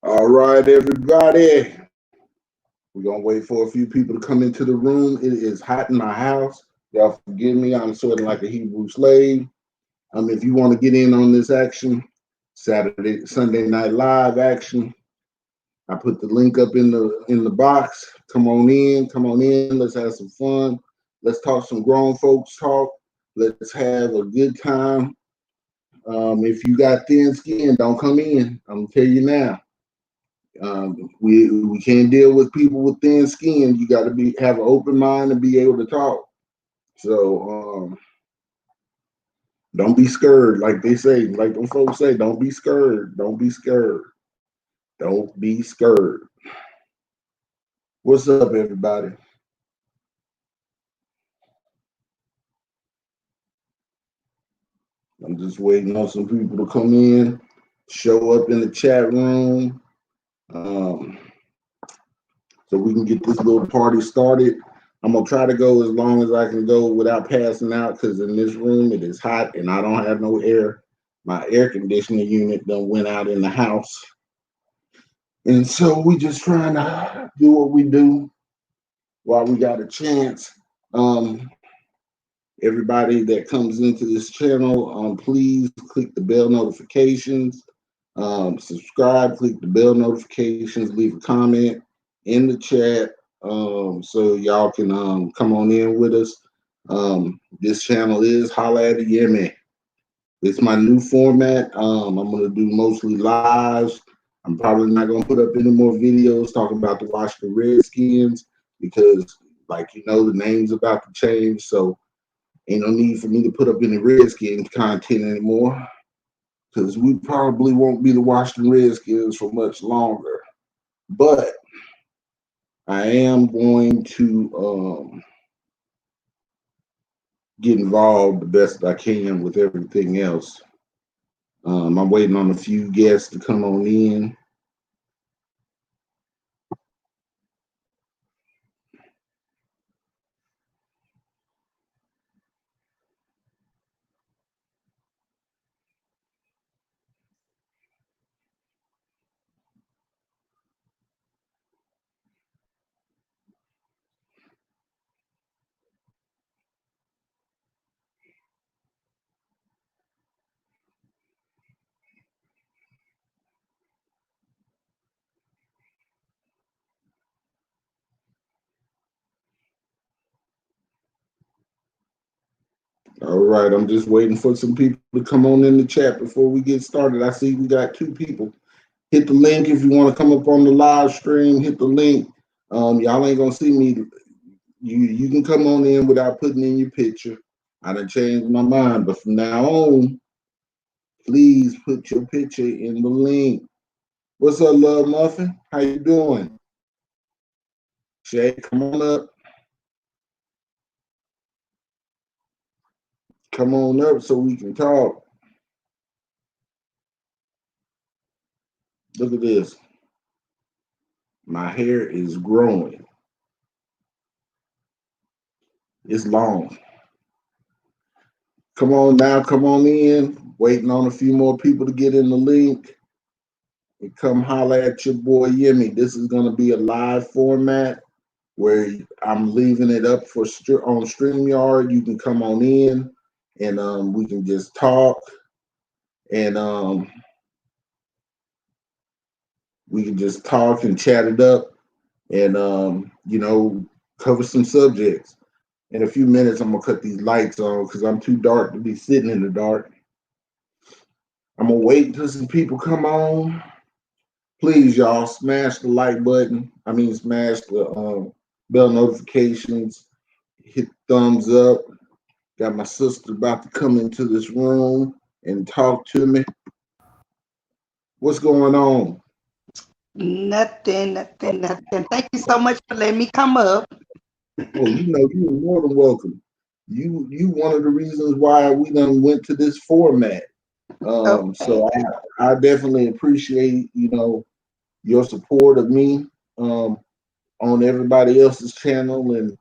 All right, everybody. We're gonna wait for a few people to come into the room. It is hot in my house. Y'all forgive me. I'm sweating like a Hebrew slave. If you want to get in on this action, Sunday Night Live action, I put the link up in the box. Come on in, come on in. Let's have some fun. Let's talk some grown folks talk. Let's have a good time. If you got thin skin, don't come in. I'm gonna tell you now. We can't deal with people with thin skin. You got to have an open mind and be able to talk. So don't be scared, like they say, like them folks say. Don't be scared. Don't be scared. Don't be scared. What's up, everybody? I'm just waiting on some people to come in, show up in the chat room, so we can get this little party started. I'm gonna try to go as long as I can go without passing out, because in this room it is hot and I don't have no air. My air conditioning unit done went out in the house, and so we just trying to do what we do while we got a chance. Everybody that comes into this channel, please click the bell notifications, subscribe, click the bell notifications, leave a comment in the chat, so y'all can come on in with us. This channel is Holla at the Yemi. It's my new format. I'm gonna do mostly lives. I'm probably not gonna put up any more videos talking about the Washington Redskins, because, like, the name's about to change, so ain't no need for me to put up any Redskins content anymore, because we probably won't be the Washington Redskins for much longer. But I am going to get involved the best I can with everything else. I'm waiting on a few guests to come on in. All right, I'm just waiting for some people to come on in the chat before we get started. I see we got 2 people. Hit the link if you want to come up on the live stream. Hit the link. Y'all ain't gonna see me. You can come on in without putting in your picture. I done changed my mind, but from now on, please put your picture in the link. What's up, Love Muffin? How you doing? Shay, come on up. Come on up so we can talk. Look at this. My hair is growing. It's long. Come on now, come on in. Waiting on a few more people to get in the link. And come holler at your boy Yemi. This is going to be a live format where I'm leaving it up for on StreamYard. You can come on in and we can just talk, and we can just talk and chat it up, and cover some subjects. In a few minutes, I'm gonna cut these lights on because I'm too dark to be sitting in the dark. I'm gonna wait until some people come on. Please, y'all, smash the like button. Smash the bell notifications. Hit thumbs up. Got my sister about to come into this room and talk to me. What's going on? Nothing. Thank you so much for letting me come up. Oh, you're more than welcome. You one of the reasons why we done went to this format. Okay. So I definitely appreciate your support of me on everybody else's channel, and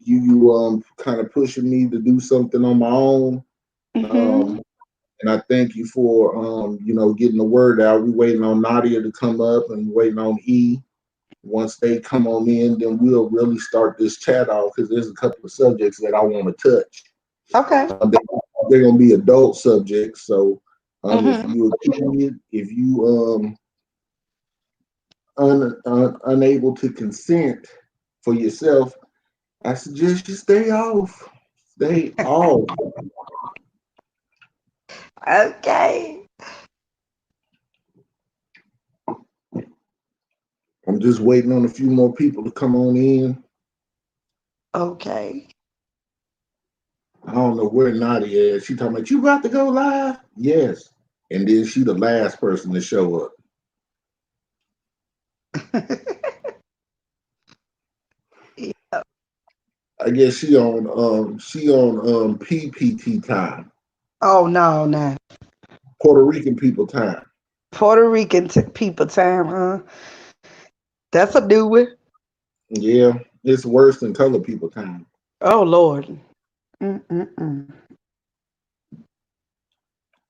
you kind of pushing me to do something on my own. And I thank you for getting the word out. We waiting on Nadia to come up and waiting on E. Once they come on in, then we'll really start this chat off because there's a couple of subjects that I want to touch. Okay. They're gonna be adult subjects. So if Mm-hmm. you a kid, if you unable to consent for yourself, I suggest you stay off. Stay off. Okay. I'm just waiting on a few more people to come on in. Okay. I don't know where Nadia is. She talking about you about to go live? Yes. And then she the last person to show up. I guess she on PPT time. Oh no. Puerto Rican people time. Puerto Rican people time, huh? That's a new one. Yeah, it's worse than color people time. Oh Lord. Mm-mm-mm.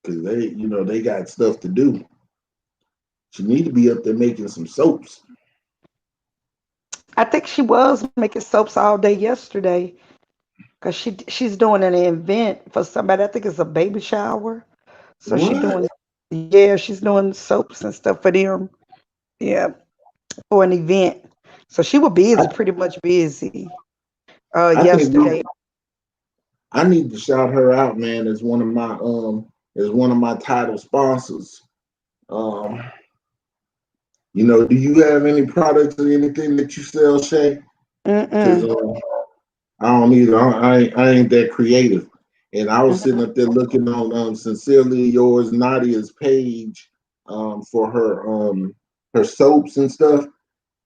Cause they got stuff to do. She need to be up there making some soaps. I think she was making soaps all day yesterday because she's doing an event for somebody. I think it's a baby shower. So she What? doing, yeah, she's doing soaps and stuff for them. Yeah, for an event. So she was busy, I, pretty much busy. I think Yesterday. I need to shout her out, man, as one of my title sponsors. Um, do you have any products or anything that you sell, Shay? Because Mm-mm. I don't either. I ain't that creative. And I was sitting Mm-hmm. up there looking on Sincerely Yours Nadia's page for her soaps and stuff.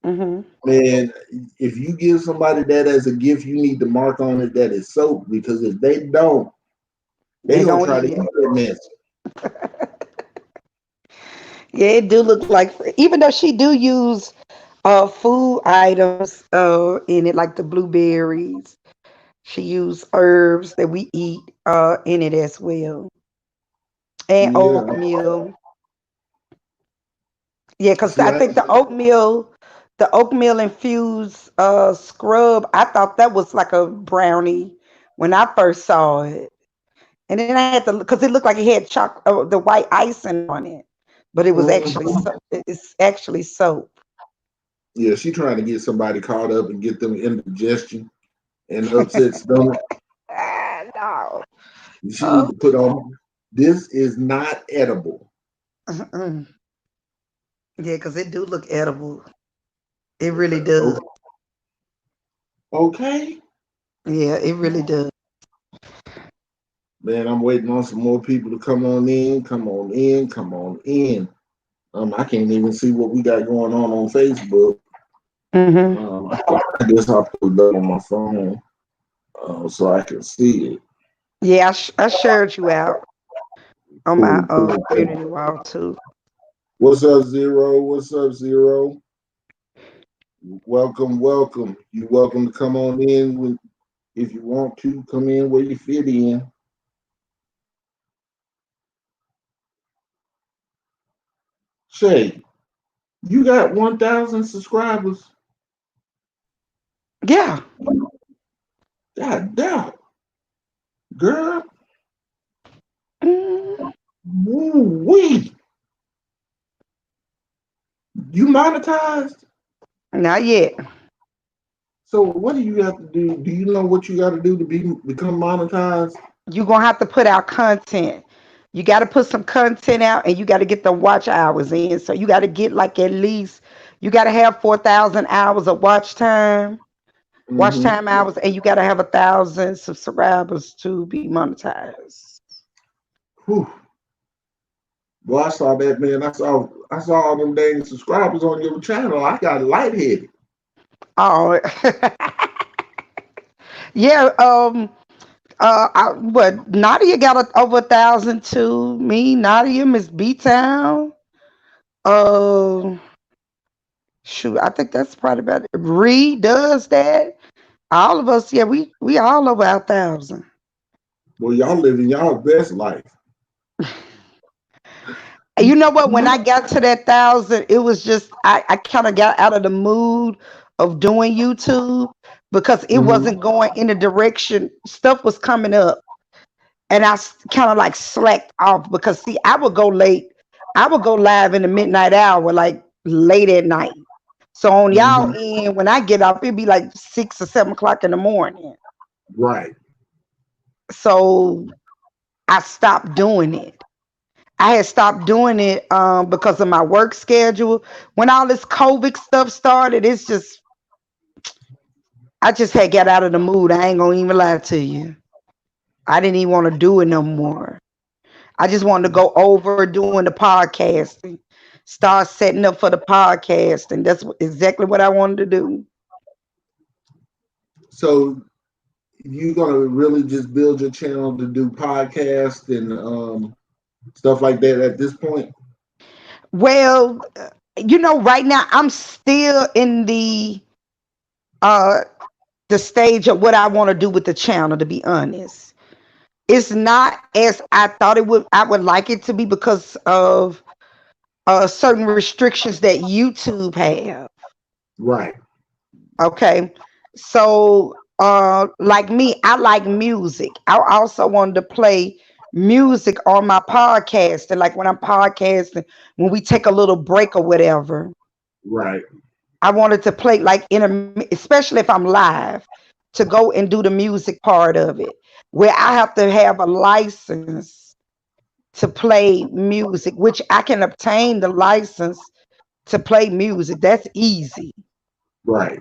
Mm-hmm. Man, if you give somebody that as a gift, you need to mark on it that it's soap because if they don't, they They gonna gonna try to eat eat it. that mess. Yeah, it do look like, even though she do use food items in it, like the blueberries. She use herbs that we eat in it as well, and Yeah. oatmeal. Yeah, because See, I think the oatmeal infused scrub, I thought that was like a brownie when I first saw it. And then I had to, because it looked like it had the white icing on it, but it was actually mhm. it's actually soap. Yeah, she trying to get somebody caught up and get them indigestion and upset stomach. No. She need Oh. to put on. This is not edible. Mm-mm. Yeah, because it do look edible. It really does. Okay, Yeah, it really does. man. I'm waiting on some more people to come on in. Come on in. Come on in. I can't even see what we got going on Facebook. Hmm. I guess I'll put it up on my phone so I can see it. Yeah, I shared you out on my Cool. community wall too. What's up, Zero? What's up, Zero? Welcome, welcome. You welcome to come on in if you want to. Come in where you fit in. Shay, you got 1,000 subscribers. Yeah. God damn, girl. Mm, Woo-wee. You monetized? not yet. So what do you have to do? Do you know what you got to do to become monetized? You're gonna have to put out content. You got to put some content out, and you got to get the watch hours in. So you got to get like at least you got to have 4,000 hours of watch Mm-hmm. time hours, and you got to have 1,000 subscribers to be monetized. Whew. Well, I saw that, man. I saw all them dang subscribers on your channel. I got lightheaded. Oh, yeah. What Nadia got over 1,000 too. Me, Nadia, Miss B Town. Uh, shoot, I think that's probably about it. Reed does that. All of us, yeah, we all over 1,000. Well, y'all living y'all best life. You know what? When I got to that 1,000, it was just I kind of got out of the mood of doing YouTube because it Mm-hmm. wasn't going in the direction. Stuff was coming up, and I kind of like slacked off because see, I would go late. I would go live in the midnight hour, like late at night. So on y'all Mm-hmm. end, when I get up, it'd be like 6 or 7 o'clock in the morning. Right. So I stopped doing it. I had stopped doing it because of my work schedule. When all this COVID stuff started, it's just I just had got out of the mood. I ain't gonna even lie to you. I didn't even want to do it no more. I just wanted to go over doing the podcasting, start setting up for the podcast, and that's exactly what I wanted to do. So you gonna really just build your channel to do podcasts and stuff like that at this point? Well, right now I'm still in uh the stage of what I want to do with the channel. To be honest, it's not as I thought it would. I would like it to be because of certain restrictions that YouTube have. Right. Okay. So like me, I like music. I also wanted to play music on my podcast. And like when I'm podcasting, when we take a little break or whatever, Right. I wanted to play like especially if I'm live, to go and do the music part of it, where I have to have a license to play music, which I can obtain the license to play music. That's easy. Right.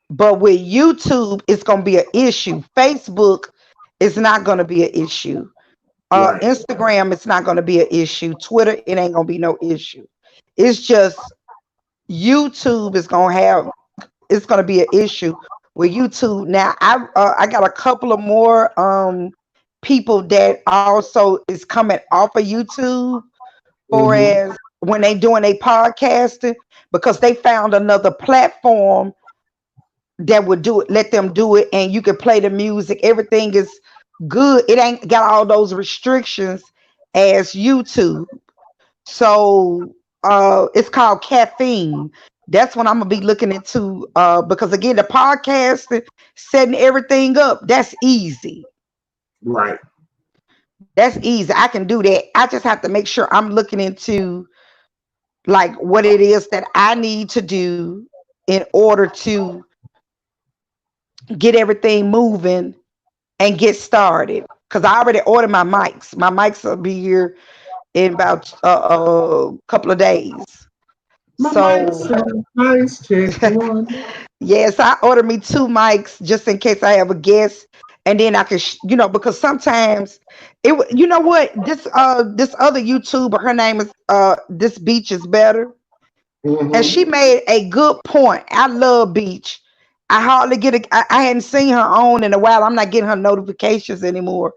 But with YouTube, it's going to be an issue. Facebook is not going to be an issue. Right. Instagram, it's not going to be an issue. Twitter, it ain't going to be no issue. It's just YouTube is going to have, it's going to be an issue with YouTube. Now, I got a couple of more people that also is coming off of YouTube, or Mm-hmm. as when they doing a podcasting, because they found another platform that would do it, let them do it, and you can play the music. Everything is good. It ain't got all those restrictions as YouTube. So it's called Caffeine. That's what I'm gonna be looking into. Because again, the podcast, setting everything up, that's easy. Right. That's easy. I can do that. I just have to make sure I'm looking into like what it is that I need to do in order to get everything moving and get started. Because I already ordered my mics. My mics will be here in about a couple of days. My So mic sounds nice. Check one. yes, I ordered me 2 mics just in case I have a guest, and then I can, because sometimes you know what, this other YouTuber, her name is this Beach is better, and Mm-hmm. she made a good point. I love Beach. I hardly get I hadn't seen her on in a while. I'm not getting her notifications anymore.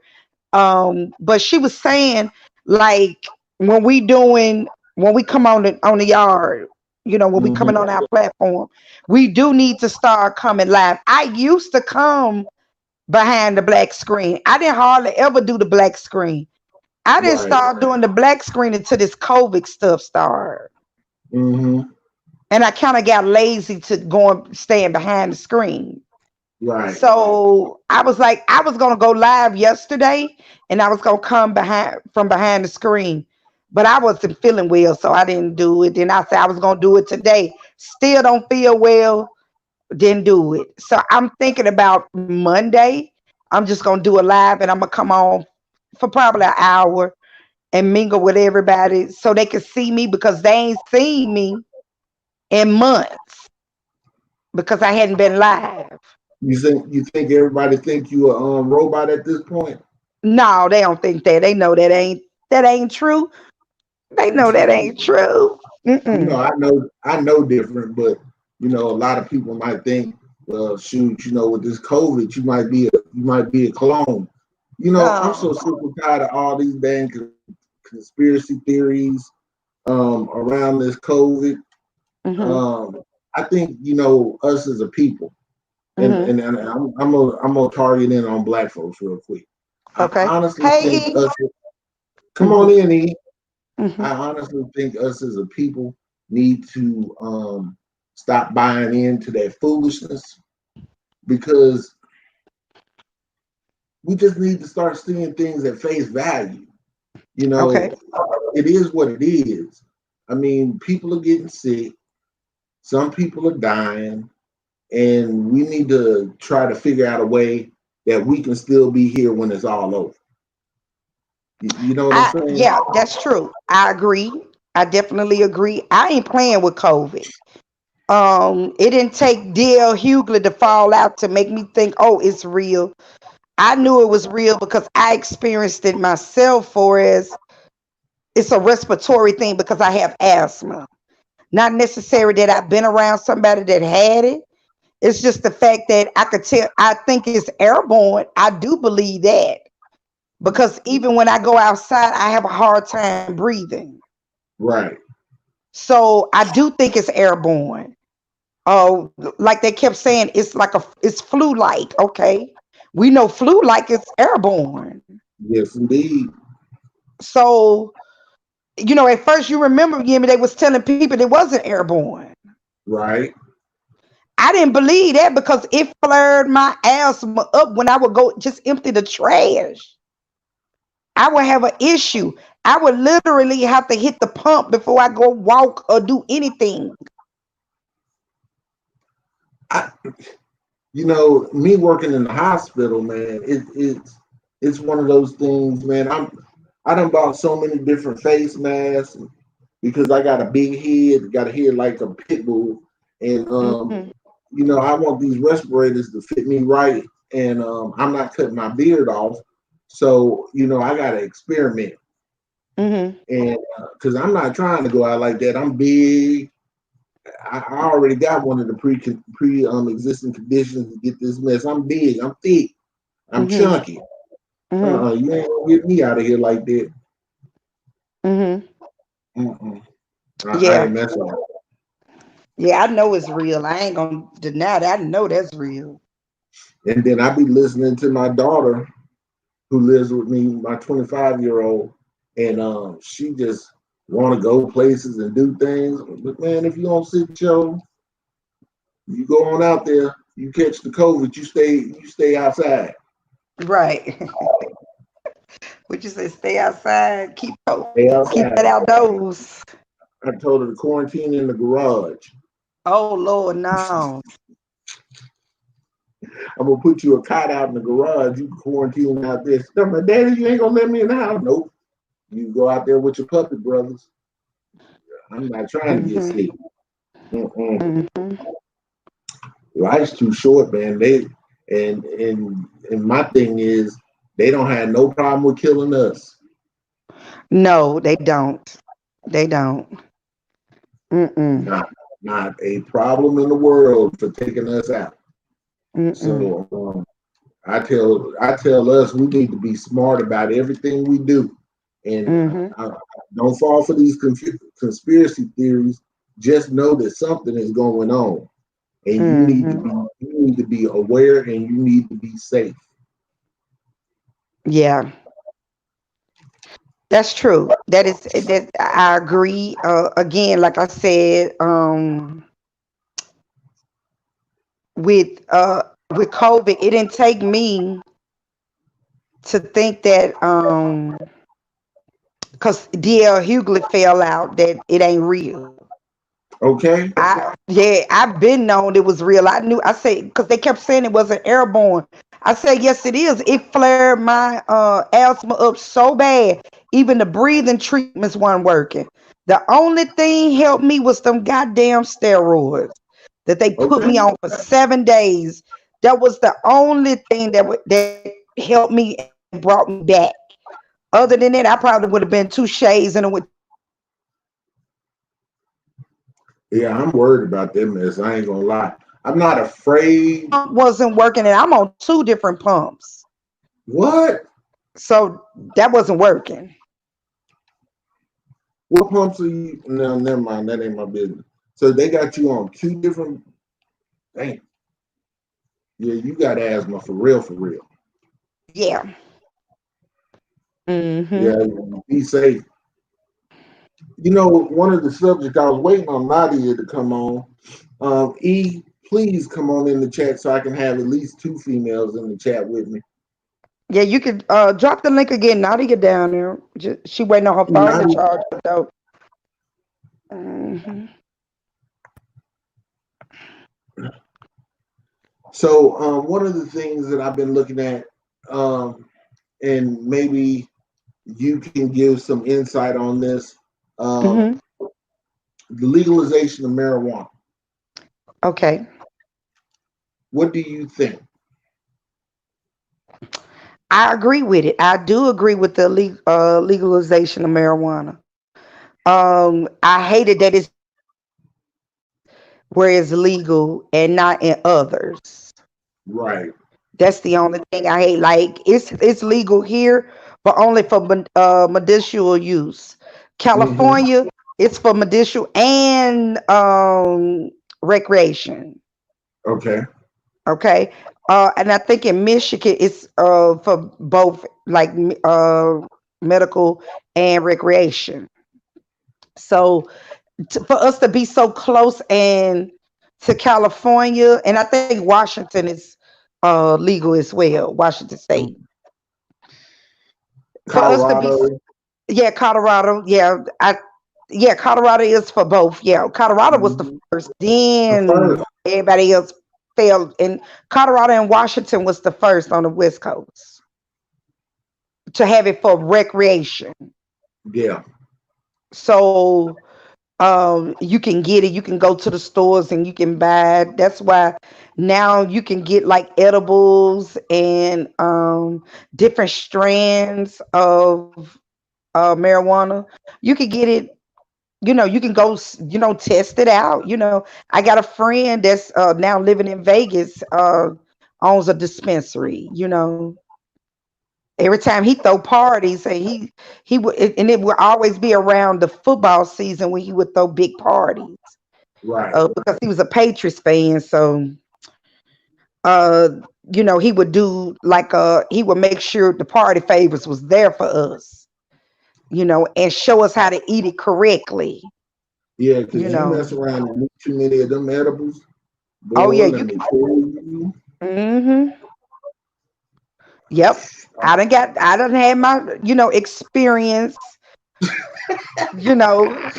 But she was saying like when we come on the yard, when we coming Mm-hmm. on our platform, we do need to start coming live. I used to come behind the black screen. I didn't hardly ever do the black screen. I didn't Right. start doing the black screen until this COVID stuff started. Mm-hmm. And I kind of got lazy to go and stand behind the screen. Right. So I was like, I was gonna go live yesterday, and I was gonna come behind the screen, but I wasn't feeling well, so I didn't do it. Then I said I was gonna do it today. Still don't feel well, didn't do it. So I'm thinking about Monday. I'm just gonna do a live, and I'm gonna come on for probably an hour and mingle with everybody so they can see me because they ain't seen me in months because I hadn't been live. You think everybody think you a robot at this point? No, they don't think that. They know that ain't true. They know that ain't true. Mm-mm. I know different, but a lot of people might think, well, shoot, with this COVID, you might be a clone. I'm so No. sick and tired of all these dang conspiracy theories around this COVID. Hmm. I think us as a people, and Hmm. and, and I'm gonna target in on black folks real quick. I Okay. honestly think Hey, E. us. Come on in, E. Mm-hmm. I honestly think us as a people need to stop buying into that foolishness because we just need to start seeing things at face value. You Okay. know, it is what it is. I mean, people are getting sick, some people are dying, and we need to try to figure out a way that we can still be here when it's all over. You know what I'm saying? Yeah, that's true. I agree. I definitely agree. I ain't playing with COVID. It didn't take DL Hughley to fall out to make me think, oh, it's real. I knew it was real because I experienced it myself. For as it's a respiratory thing because I have asthma. Not necessarily that I've been around somebody that had it. It's just the fact that I could tell. I think it's airborne. I do believe that because even when I go outside, I have a hard time breathing. Right. So I do think it's airborne. Oh, like they kept saying, it's flu like. Okay, we know flu like is airborne. Yes, indeed. So at first you remember, they was telling people it wasn't airborne. Right. I didn't believe that because it flared my asthma up when I would go just empty the trash. I would have an issue. I would literally have to hit the pump before I go walk or do anything. I, me working in the hospital, man, it's one of those things, man. I done bought so many different face masks because I got a big head, got a head like a pit bull, and Mm-hmm. I want these respirators to fit me right, and I'm not cutting my beard off, so I got to experiment, Mm-hmm. and because I'm not trying to go out like that. I'm big. I already got one of the pre existing conditions to get this mess. I'm big. I'm thick. I'm Mm-hmm. chunky. Mm-hmm. You ain't gonna get me out of here like that. Mm-hmm. Mm-mm. I Yeah. ain't messing with it. Yeah, I know it's real. I ain't gonna deny that. I know that's real. And then I be listening to my daughter who lives with me, my 25-year-old, and she just want to go places and do things. But man, if you don't sit you go on out there, you catch the COVID, you stay outside. Right. What you say? Stay outside. Stay Keep outside. that outdoors. I told her to quarantine in the garage. Oh Lord, no. I'm gonna put you a cot out in the garage. You can quarantine out there. Stuff my daddy, you ain't gonna let me in the house. Nope. You go out there with your puppet brothers. I'm not trying to get Mm-hmm. sick. Mm-mm. Mm-hmm. Life's too short, man. And my thing is they don't have no problem with killing us. No, they don't. They don't. Mm-mm. Not not a problem in the world for taking us out. Mm-mm. So I tell us we need to be smart about everything we do, and Mm-hmm. don't fall for these conspiracy theories. Just know that something is going on, and Mm-hmm. you need to be aware and you need to be safe. Yeah, that's true. That I agree. Again, like I said, with uh with COVID, it didn't take me to think that because DL Hughley fell out that it ain't real. Okay. I've been known it was real. I knew. I said because they kept saying it wasn't airborne. I said yes, it is. It flared my asthma up so bad. Even the breathing treatments weren't working. The only thing helped me was them goddamn steroids that they put Okay. me on for 7 days. That was the only thing that helped me and brought me back. Other than that, I probably would have been two shades and it would Yeah, I'm worried about that mess. I ain't gonna lie. I'm not afraid. pump wasn't working and I'm on two different pumps. What? So that wasn't working. What pumps are you? No, never mind. That ain't my business. So they got you on two different. Dang. Yeah, you got asthma for real, for real. Yeah. Mm-hmm. Yeah, be safe. You know, one of the subjects I was waiting on Nadia to come on. E, please come on in the chat so I can have at least two females in the chat with me. Yeah, you could drop the link again. Now to get down there. She waiting on her phone to Nadia, charge up though. Hmm. so one of the things that I've been looking at, and maybe you can give some insight on this, Hmm. the legalization of marijuana. Okay. What do you think? I agree with it. I do agree with the legalization of marijuana. I hated that it's where it's legal and not in others. Right. That's the only thing I hate. Like it's legal here, but only for medicinal use. Mm-hmm. California, it's for medicinal and recreation. Okay. Okay. And I think in Michigan, it's for both like medical and recreation. So for us to be so close and to California, and I think Washington is legal as well, Washington State. For us to be, Colorado. yeah, Colorado, yeah, Colorado is for both. Yeah, Colorado was the Mm-hmm. first, The then first. everybody else failed, and Colorado and Washington was the first on the West Coast to have it for recreation. Yeah. So you can get it, you can go to the stores and you can buy it. That's why now you can get like edibles and different strands of marijuana. You can get it, you can go test it out. I got a friend that's now living in Vegas, owns a dispensary. Every time he throw parties, and he would, and it would always be around the football season when he would throw big parties. Right. Because he was a Patriots fan, so uh, he would do like he would make sure the party favors was there for us, and show us how to eat it correctly. Yeah, You because you mess know. around and eat too many of them edibles, Oh boy, yeah, let you me can. tell you. Hmm. Yep. I done had my, experience, you know.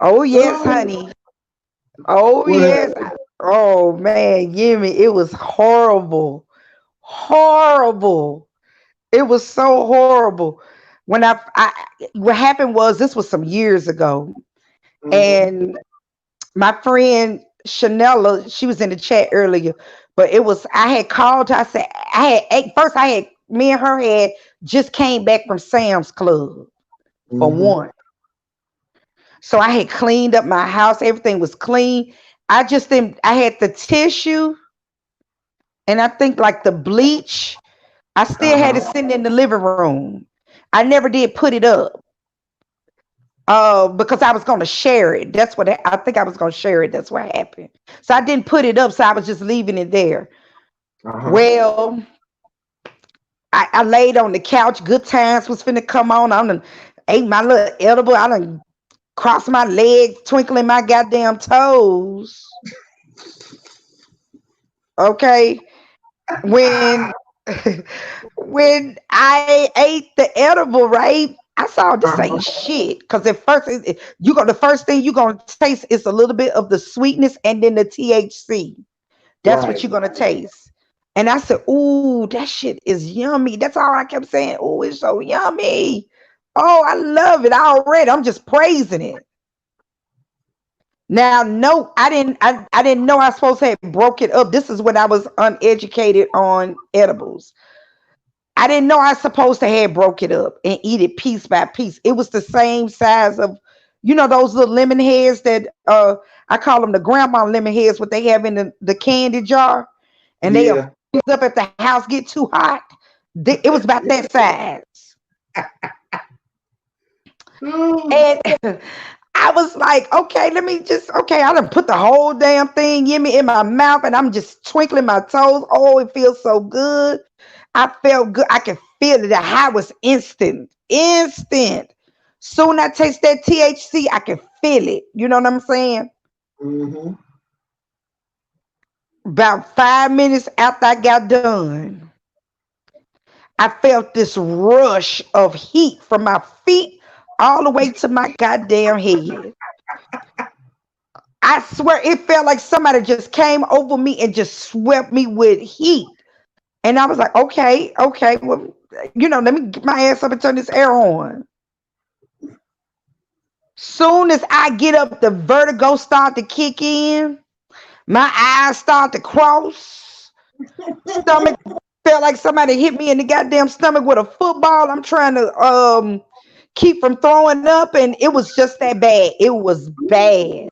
Oh yes, Oh, honey. Oh what yes. happened? Oh man, Yemi, it was horrible. Horrible. It was so horrible. When what happened was, this was some years ago, Mm-hmm. and my friend Chanela, she was in the chat earlier, but I had called her. I said, first I had, me and her had just came back from Sam's Club for Mm-hmm. one. So I had cleaned up my house. Everything was clean. I just didn't, I had the tissue and I think like the bleach. I still had it Uh-huh. sitting in the living room. I never did put it up. Because I was gonna share it. That's what I think I was gonna share it. That's what happened. So I didn't put it up. So I was just leaving it there. Uh-huh. Well, I laid on the couch. Good times was finna come on. I done ate my little edible. I done crossed my legs, twinkling my goddamn toes. Okay, when when I ate the edible, right? I saw this Uh-huh. ain't shit. Cause at first, the first thing you gonna taste is a little bit of the sweetness and then the THC. That's what Right. you're gonna taste. And I said, "Ooh, that shit is yummy." That's all I kept saying. "Ooh, it's so yummy." Oh, I love it already. I'm just praising it. Now, no, I didn't know I was supposed to have broke it up. This is when I was uneducated on edibles. I didn't know I was supposed to have broke it up and eat it piece by piece. It was the same size of, those little lemon heads that I call them the grandma lemon heads, what they have in the candy jar, and they Yeah. up if the house get too hot. It was about that size. Oh, And I was like, okay, I done put the whole damn thing in my mouth and I'm just twinkling my toes. Oh, it feels so good. I felt good. I could feel it. The high was instant, instant. Soon I taste that THC, I can feel it. You know what I'm saying? Mm-hmm. About 5 minutes after I got done, I felt this rush of heat from my feet all the way to my goddamn head. I swear it felt like somebody just came over me and just swept me with heat. And I was like, okay, okay, well, let me get my ass up and turn this air on. Soon as I get up, the vertigo start to kick in. My eyes start to cross. Stomach felt like somebody hit me in the goddamn stomach with a football. I'm trying to keep from throwing up, and it was just that bad. It was bad.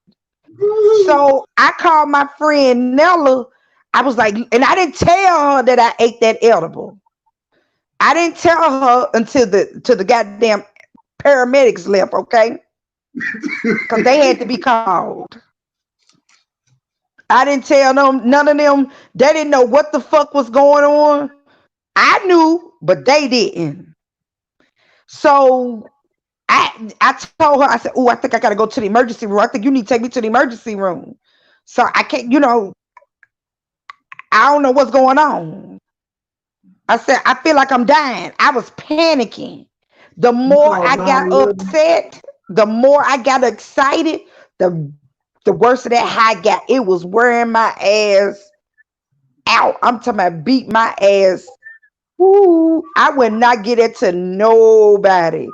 So I called my friend Nella. I was like, and I didn't tell her that I ate that edible. I didn't tell her until the goddamn paramedics left, okay? Because they had to be called. I didn't tell them, none of them. They didn't know what the fuck was going on. I knew, but they didn't. So I told her, I said, oh, I think I gotta go to the emergency room. I think you need to take me to the emergency room. So I can't, I don't know what's going on. I said, I feel like I'm dying. I was panicking. The more I got upset, the more I got excited, the worse of that high got. It was wearing my ass out. I'm talking about beat my ass. Woo. I would not get it to nobody.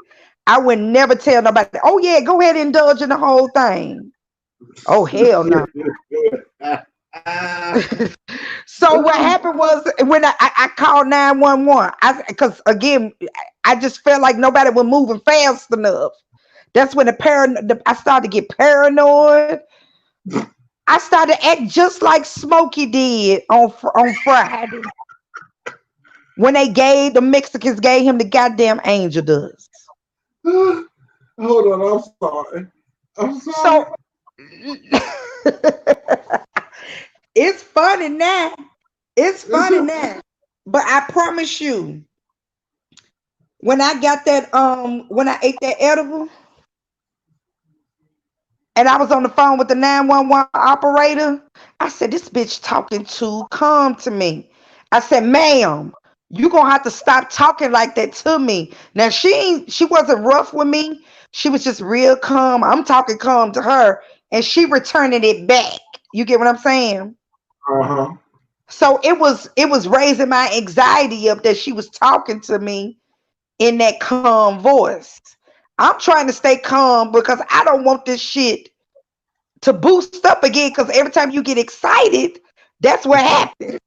I would never tell nobody, oh yeah, go ahead and indulge in the whole thing. Oh hell no. So what happened was when I called 911, because again, I just felt like nobody was moving fast enough. That's when I started to get paranoid. I started to act just like Smokey did on Friday when the Mexicans gave him the goddamn angel dust. Hold on, I'm sorry. So it's funny now. It's funny now. But I promise you, when I got that, when I ate that edible, and I was on the phone with the 911 operator, I said, this bitch talking too calm to me. I said, ma'am, you gonna have to stop talking like that to me. Now she wasn't rough with me. She was just real calm. I'm talking calm to her, and she returning it back. You get what I'm saying? Uh-huh. So it was raising my anxiety up that she was talking to me in that calm voice. I'm trying to stay calm because I don't want this shit to boost up again, because every time you get excited, that's what happens.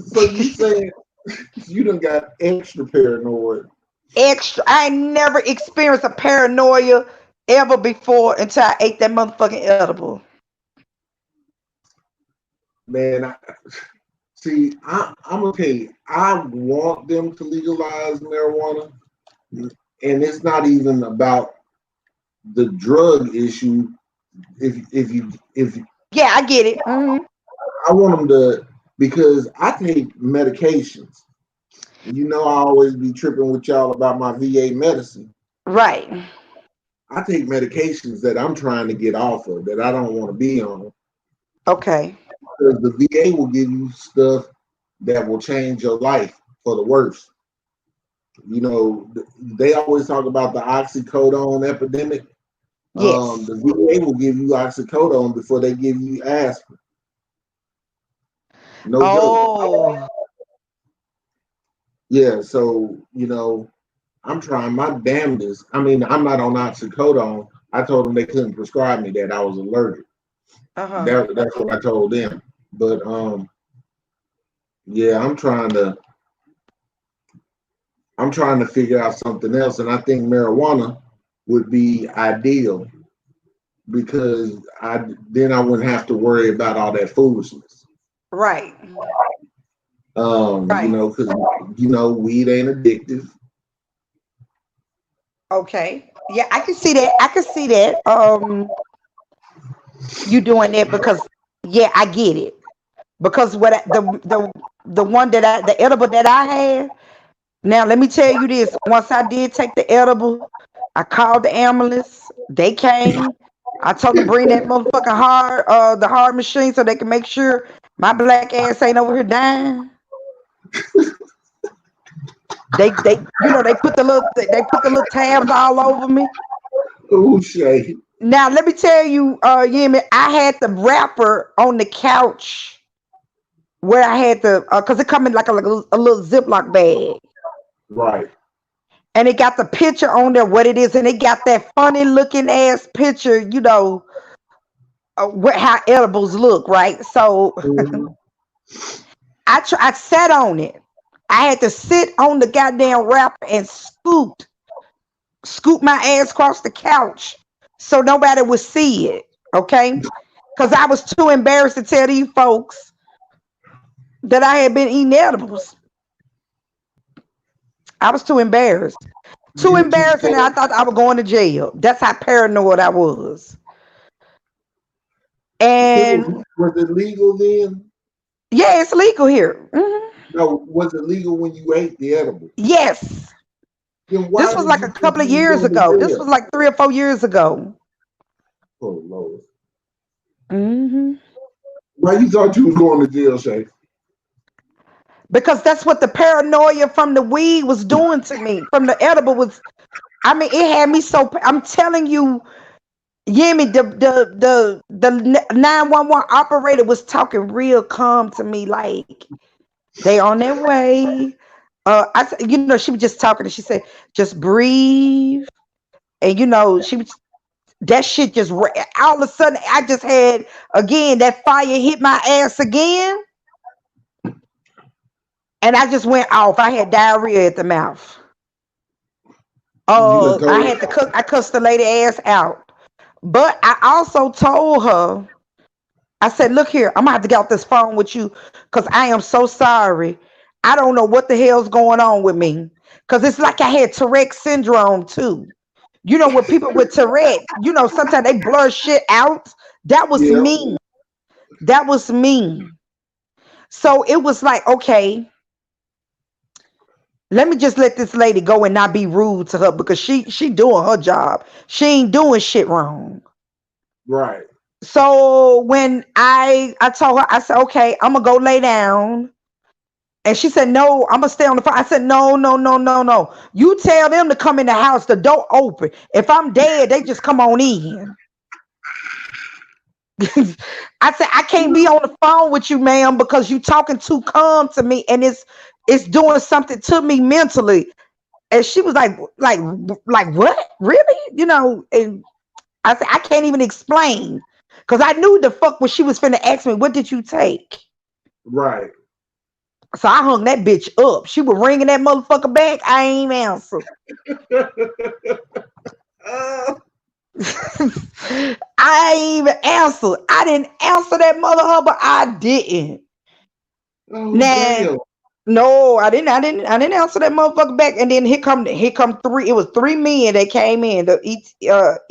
So you saying you done got extra paranoid? Extra. I never experienced a paranoia ever before until I ate that motherfucking edible. Man, I'm gonna tell you, I want them to legalize marijuana, and it's not even about the drug issue. If Yeah, I get it. Mm-hmm. I want them to, because I take medications. I always be tripping with y'all about my VA medicine. Right. I take medications that I'm trying to get off of, that I don't want to be on. Okay. Because the VA will give you stuff that will change your life for the worse. They always talk about the oxycodone epidemic. Yes. The VA will give you oxycodone before they give you aspirin. No joke. Yeah, so I'm trying my damnedest. I mean, I'm not on oxycodone. I told them they couldn't prescribe me that. I was allergic. Uh-huh. That's what I told them. But yeah, I'm trying to figure out something else, and I think marijuana would be ideal, because then I wouldn't have to worry about all that foolishness. Right. Right. Because weed ain't addictive. Okay. Yeah, I can see that. You doing that because, yeah, I get it. Because the the one the edible that I had. Now let me tell you this. Once I did take the edible, I called the ambulance. They came. I told them to bring that motherfucking the hard machine so they can make sure my black ass ain't over here dying. They put the little tabs all over me. Oh, Shay. Now let me tell you, Yemi, I had the wrapper on the couch where I had the cause it come in like a little Ziploc bag. Right. And it got the picture on there, what it is, and it got that funny looking ass picture, how edibles look, right? So Mhm. I sat on it. I had to sit on the goddamn wrapper and scoot my ass across the couch so nobody would see it, okay? Because I was too embarrassed to tell these folks that I had been eating edibles. I was too embarrassed. Too embarrassed, and I thought I was going to jail. That's how paranoid I was. And Was it legal then? yeah, it's legal here. No, was it legal when you ate the edible? Yes. Then why This was did like you a think couple of you was years going to ago. This jail? was like 3 or 4 years ago. Oh Lord. hmm Why you thought you was going to jail, Shay? Because that's what the paranoia from the weed was doing to me. From the edible was, I mean, it had me so. I'm telling you, Yemi, the 911 operator was talking real calm to me, like they on their way. She was just talking, and she said, "Just breathe." And she was that shit just all of a sudden. I just had again that fire hit my ass again, and I just went off. I had diarrhea at the mouth. You done I told had to cook. I cussed the lady ass out, but I also told her. I said, "Look here, I'm gonna have to get off this phone with you because I am so sorry. I don't know what the hell's going on with me because it's like I had Tourette syndrome too. With people with Tourette, sometimes they blur shit out. That was yeah. me. That was me. So it was like, okay, let me just let this lady go and not be rude to her because she doing her job. She ain't doing shit wrong. Right. So when I told her, I said, okay, I'm gonna go lay down. And she said, no, I'm gonna stay on the phone. I said, no, no, no, no, no. You tell them to come in the house, the door open. If I'm dead, they just come on in. I said, I can't be on the phone with you, ma'am, because you talking too calm to me and it's doing something to me mentally. And she was like what? Really? And I said, I can't even explain. Because I knew the fuck when she was finna ask me, what did you take? Right. So I hung that bitch up. She was ringing that motherfucker back. I ain't answer. I ain't even answer. I didn't answer that mother, but I didn't. Oh Nah, damn. no, I didn't answer that motherfucker back. And then here come three. It was 3 men that came in, the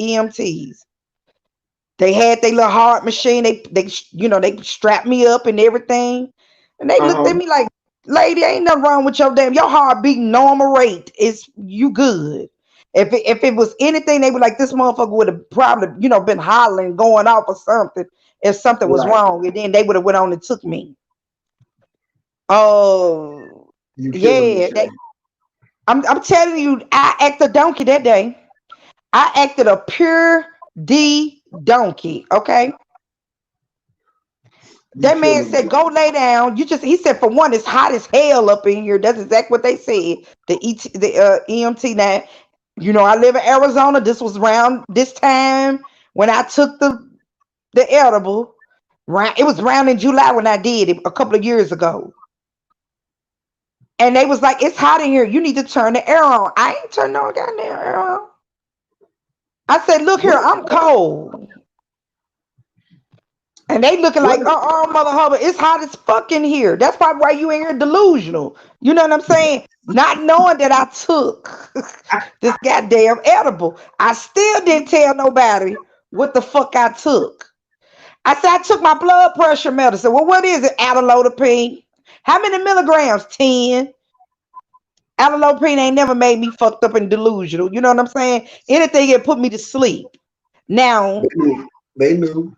EMTs. They had their little heart machine. They strapped me up and everything. And they looked at me like, lady, ain't nothing wrong with your heart beating normal rate. It's you good. If it was anything, they were like, this motherfucker would have probably, been hollering, going off or something if something was Right. wrong. And then they would have went on and took me. Oh, You killing me, yeah. Shay. I'm telling you, I acted a donkey that day. I acted a pure D donkey. Okay. You That man killing me. said, "Go lay down." He said, "For one, it's hot as hell up in here." That's exactly what they said. The EMT. Now, I live in Arizona. This was around this time when I took the edible. It was around in July when I did it a couple of years ago. And they was like, "It's hot in here. You need to turn the air on." I ain't turned no goddamn air on. I said, "Look here, What? I'm cold." And they looking What? like, Mother Hubbard, it's hot as fuck in here. That's probably why you in here delusional. You know what I'm saying? Not knowing that I took this goddamn edible. I still didn't tell nobody what the fuck I took. I said, I took my blood pressure medicine. Well, what is it? Adolodopine. How many milligrams? 10. Allopregnanolone ain't never made me fucked up and delusional. You know what I'm saying? Anything that put me to sleep. Now, They knew.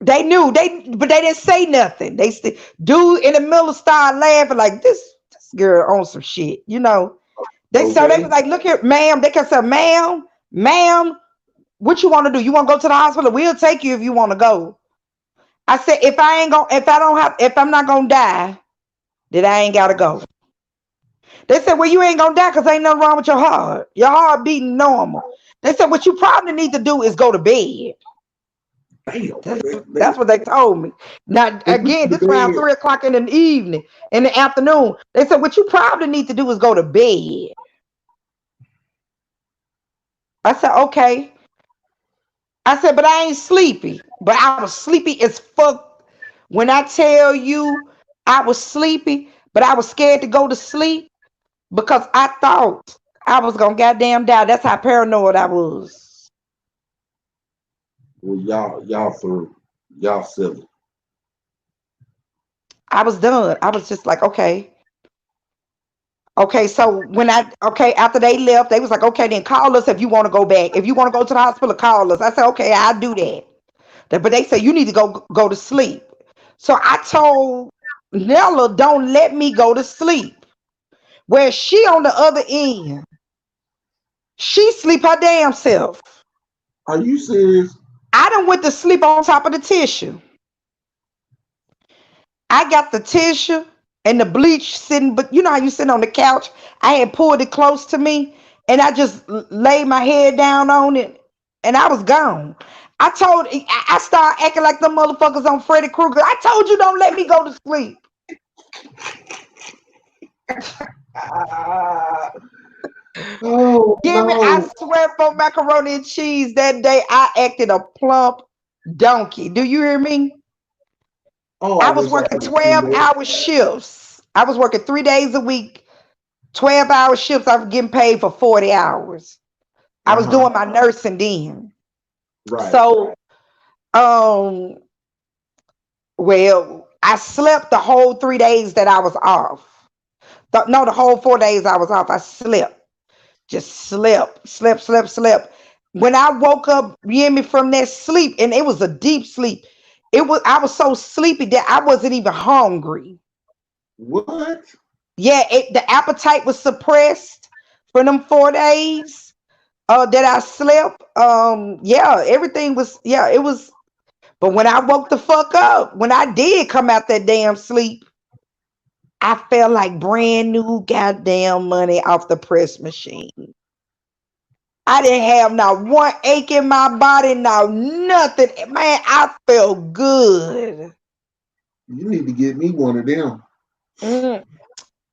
they knew but they didn't say nothing. They dude in the middle started laughing like this girl on some shit. You know. So they Okay. was like, look here, ma'am. They can say, ma'am, what you want to do? You want to go to the hospital? We'll take you if you want to go. I said, if I'm not gonna die, then I ain't gotta go. They said, well, you ain't gonna die because ain't nothing wrong with your heart. Your heart beating normal. They said, what you probably need to do is go to bed. That's what they told me. Now, again, this around 3 o'clock in the evening, in the afternoon. They said, what you probably need to do is go to bed. I said, okay. I said, but I ain't sleepy. But I was sleepy as fuck. When I tell you I was sleepy, but I was scared to go to sleep because I thought I was gonna goddamn die. That's how paranoid I was. Well, y'all through. Y'all silly. I was done. I was just like, okay. Okay, so after they left, they was like, okay, then call us if you want to go back. If you want to go to the hospital, call us. I said, okay, I'll do that. But they said you need to go to sleep. So I told Nella, don't let me go to sleep. Where she on the other end, she sleep her damn self. Are you serious? I done went to sleep on top of the tissue. I got the tissue and the bleach sitting, but you know how you sit on the couch? I had pulled it close to me and I just laid my head down on it and I was gone. I started acting like the motherfuckers on Freddy Krueger. I told you don't let me go to sleep. Oh Give me, I no. swear for macaroni and cheese that day, I acted a plump donkey. Do you hear me? Oh, I I was wish I working could have seen that. 12-hour shifts. I was working 3 days a week, 12-hour shifts. I was getting paid for 40 hours. I was doing my nursing then. Right. So, um, well, I slept the whole 3 days that I was off. No, the whole 4 days I was off. I slept. Just slept. When I woke up, you hear me, from that sleep, and it was a deep sleep. I was so sleepy that I wasn't even hungry. What? Yeah, the appetite was suppressed for them 4 days that I slept. Yeah, everything was, yeah, it was. But when I woke the fuck up, when I did come out that damn sleep, I felt like brand new goddamn money off the press machine. I didn't have not one ache in my body, no nothing. Man, I felt good. You need to get me one of them. Mm,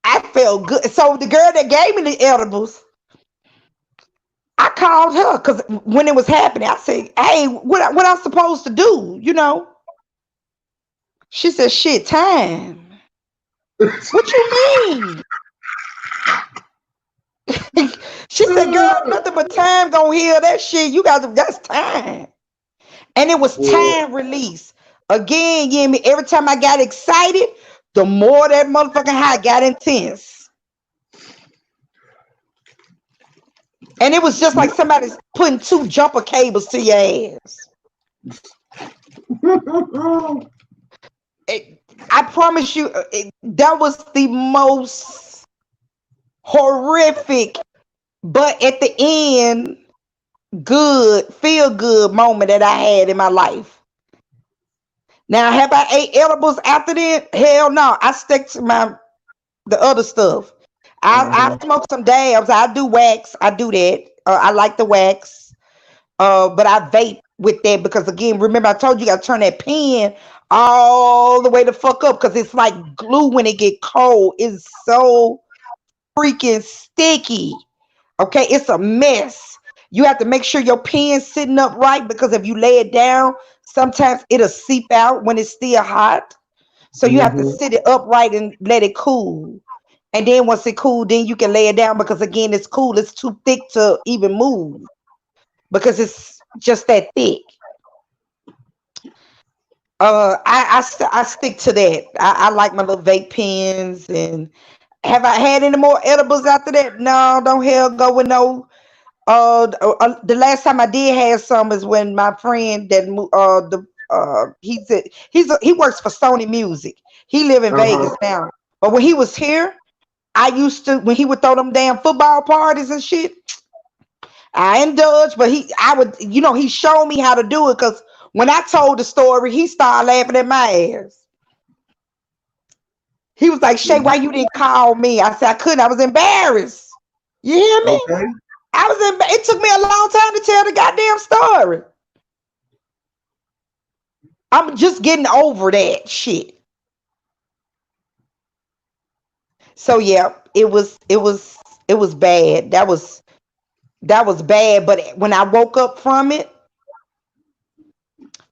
I felt good. So the girl that gave me the edibles, I called her because when it was happening, I said, "Hey, what I'm supposed to do?" You know? She said, "Shit, time." What you mean? She said, "Girl, nothing but time gonna heal that shit. That's time." And it was Boy, time release. Again, you hear me? Every time I got excited, the more that motherfucking high got intense. And it was just like somebody's putting 2 jumper cables to your ass. I promise you, that was the most horrific, but at the end, feel good moment that I had in my life. Now, have I ate edibles after that? Hell no. I stick to the other stuff. I smoke some dabs. I do wax. I do that. I like the wax. But I vape with that because again, remember I told you, you gotta turn that pen all the way the fuck up because it's like glue when it get cold. It's so freaking sticky. Okay, it's a mess. You have to make sure your pen's sitting up right because if you lay it down, sometimes it'll seep out when it's still hot. So you have to sit it upright and let it cool. And then once it cool, then you can lay it down because again, it's cool. It's too thick to even move because it's just that thick. I stick to that. I like my little vape pens. And have I had any more edibles after that? No, don't hell go with no. The last time I did have some is when my friend that the he works for Sony Music. He live in Uh-huh. Vegas now, but when he was here, I used to when he would throw them damn football parties and shit. I indulged, but I would, he showed me how to do it because when I told the story, he started laughing at my ass. He was like, Shay, why you didn't call me? I said, I couldn't. I was embarrassed. You hear me? Okay. It took me a long time to tell the goddamn story. I'm just getting over that shit. So yeah, it was bad. That was bad. But when I woke up from it,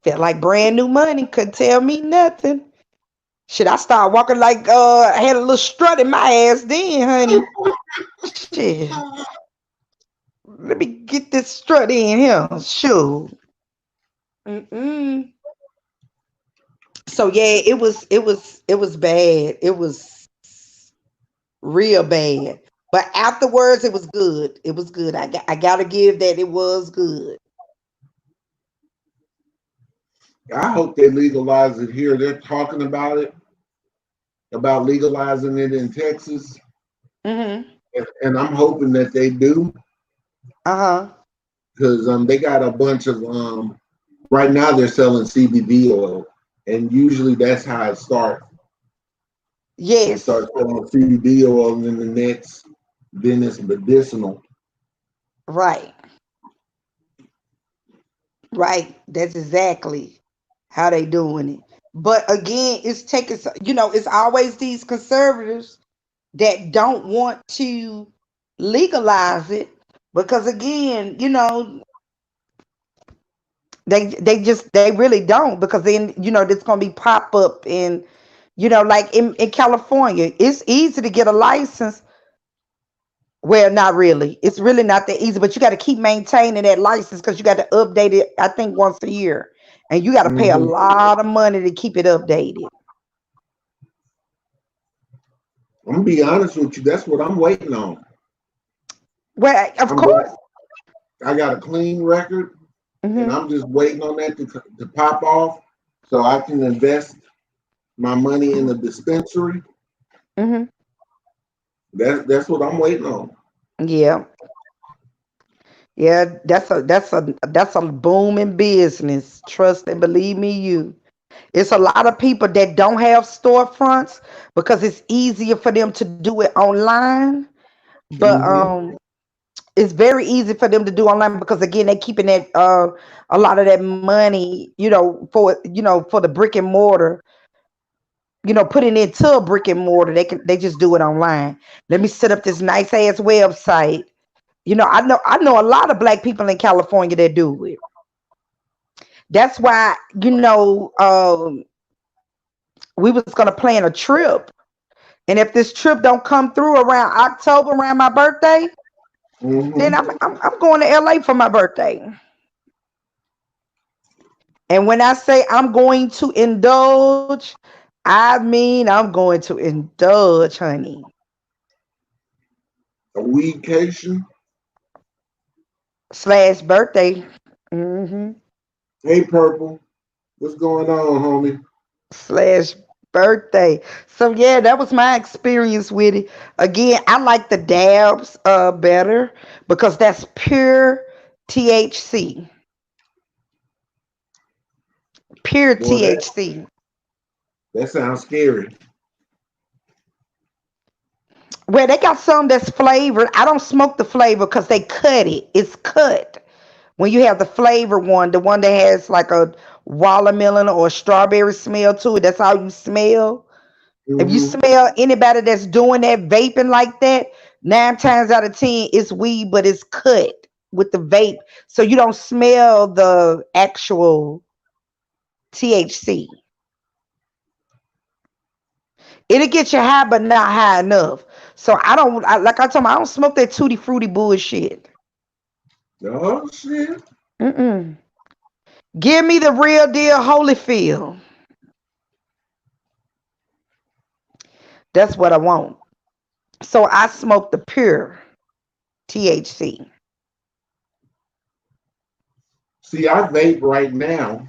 felt like brand new money. Couldn't tell me nothing. Shit, I started walking like I had a little strut in my ass then, honey. Shit. Let me get this strut in here. Sure. Mm-mm. So yeah, it was bad. It was real bad. But afterwards, it was good. It was good. I gotta give that it was good. I hope they legalize it here. They're talking about it, about legalizing it in Texas, Mm-hmm. and I'm hoping that they do Uh-huh. because they got a bunch of right now they're selling CBD oil, and usually that's how it starts. They Yes. start selling CBD oil, and then the next, then it's medicinal. Right. Right. That's exactly how they doing it. But again, it's taking it's always these conservatives that don't want to legalize it because again, they really don't because then there's gonna be pop up in like in California. It's easy to get a license. Well, not really. It's really not that easy, but you got to keep maintaining that license because you got to update it, I think, once a year. And you got to pay a Hmm. lot of money to keep it updated. I'm gonna be honest with you. That's what I'm waiting on. Well, of I'm wait- course. I got a clean record, and Hmm. I'm just waiting on that to pop off so I can invest my money in the dispensary. Hmm. That's what I'm waiting on. Yeah. Yeah, that's a booming business. Trust and believe me, you. It's a lot of people that don't have storefronts because it's easier for them to do it online. But Hmm. it's very easy for them to do online because again they keeping that a lot of that money for the brick and mortar, putting it into a brick and mortar. They just do it online. Let me set up this nice ass website. I know a lot of black people in California that do it. That's why we was gonna plan a trip, and if this trip don't come through around October around my birthday, then Hmm. I'm going to LA for my birthday. And when I say I'm going to indulge, I mean I'm going to indulge, honey. A weekcation. Slash birthday. Hmm. Hey, Purple, what's going on, homie? Slash birthday. So yeah, that was my experience with it. Again, I like the dabs better because that's pure THC. Pure Boy, THC. that sounds scary. Well, they got some that's flavored. I don't smoke the flavor because they cut it. It's cut. When you have the flavor one, the one that has like a watermelon or strawberry smell to it, that's all you smell. If you Hmm. smell anybody that's doing that vaping like that, 9 times out of 10, it's weed, but it's cut with the vape. So you don't smell the actual THC. It'll get you high, but not high enough. So like I told you, I don't smoke that tutti fruity bullshit. Oh shit. Mm-mm. Give me the real deal Holyfield. That's what I want. So I smoke the pure THC. See, I vape right now,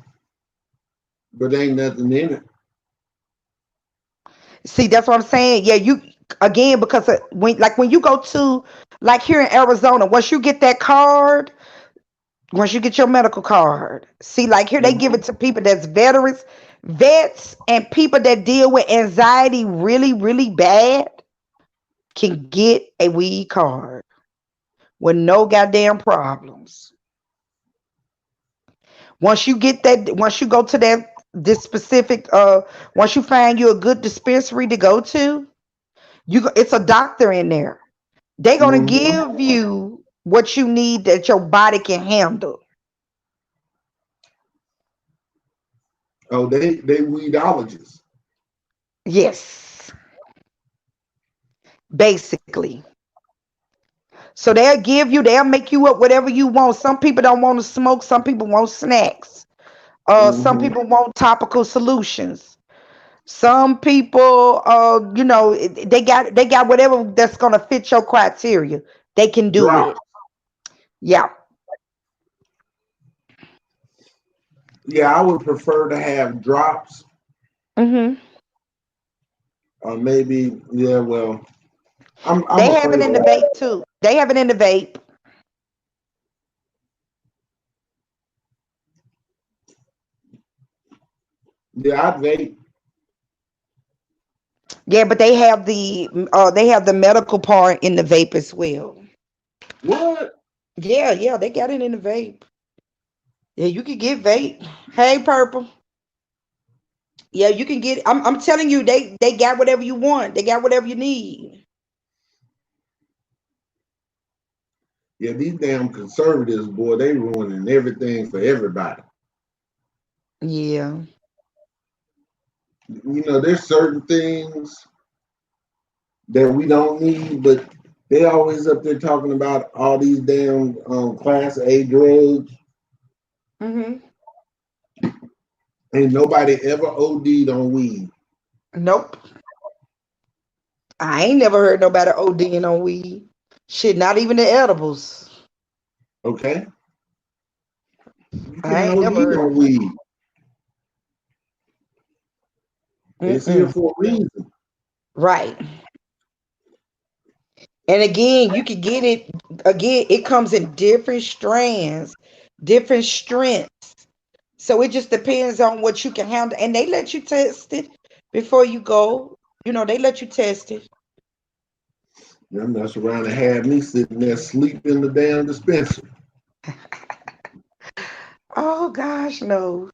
but ain't nothing in it. See, that's what I'm saying. Yeah, you again because when you go to like here in Arizona, once you get that card, once you get your medical card, see, like here they give it Mhm. to people that's veterans, vets, and people that deal with anxiety really, really bad can get a weed card with no goddamn problems. Once you get that, once you go to that this specific once you find you a good dispensary to go to, it's a doctor in there. They're gonna Mhm. give you what you need that your body can handle. Oh, they weedologists. Yes, basically. So they'll make you up whatever you want. Some people don't want to smoke, some people want snacks. Some Hmm. people want topical solutions. Some people they got whatever that's gonna fit your criteria. They can do Drop. it. Yeah. Yeah, I would prefer to have drops, Hmm. or maybe yeah. Well, I'm They have it afraid in the of. vape too. They have it in the vape. Yeah, I vape. Yeah, but they have the medical part in the vape as well. What? Yeah, yeah, they got it in the vape. Yeah, you can get vape. Hey, purple. Yeah, you can get. I'm telling you, they got whatever you want. They got whatever you need. Yeah, these damn conservatives, boy, they ruining everything for everybody. Yeah. You know, there's certain things that we don't need, but they always up there talking about all these damn class A drugs. Hmm. Ain't nobody ever OD'd on weed. Nope. I ain't never heard nobody ODing on weed. Shit, not even the edibles. Okay, you I can't ain't never OD heard. on weed. It's here Mm-mm. for a reason. Right. And again, you can get it. Again, it comes in different strands, different strengths. So it just depends on what you can handle. And they let you test it before you go. They let you test it. Them that's around and had me sitting there sleep in the damn dispenser. Oh gosh, no.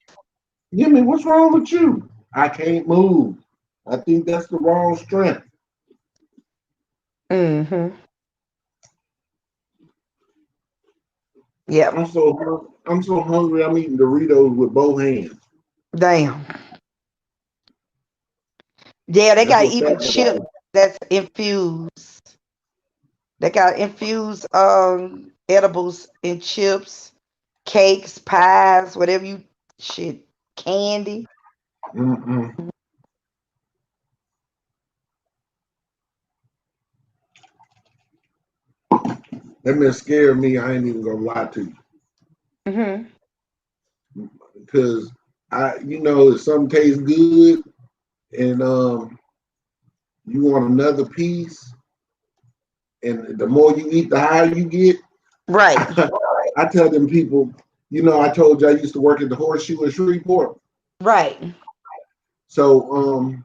Jimmy, what's wrong with you? I can't move. I think that's the wrong strength. Mm-hmm. Yep. I'm so hungry. I'm eating Doritos with both hands. Damn. Yeah, they That's got what even fat chips people that's infused. They got infused edibles in chips, cakes, pies, whatever you shit, candy. do. Mm-mm. That man scared me. I ain't even gonna lie to Hmm. you because if something tastes good and you want another piece, and the more you eat, the higher you get. Right. I tell them people, I told you I used to work at the Horseshoe in Shreveport. Right. So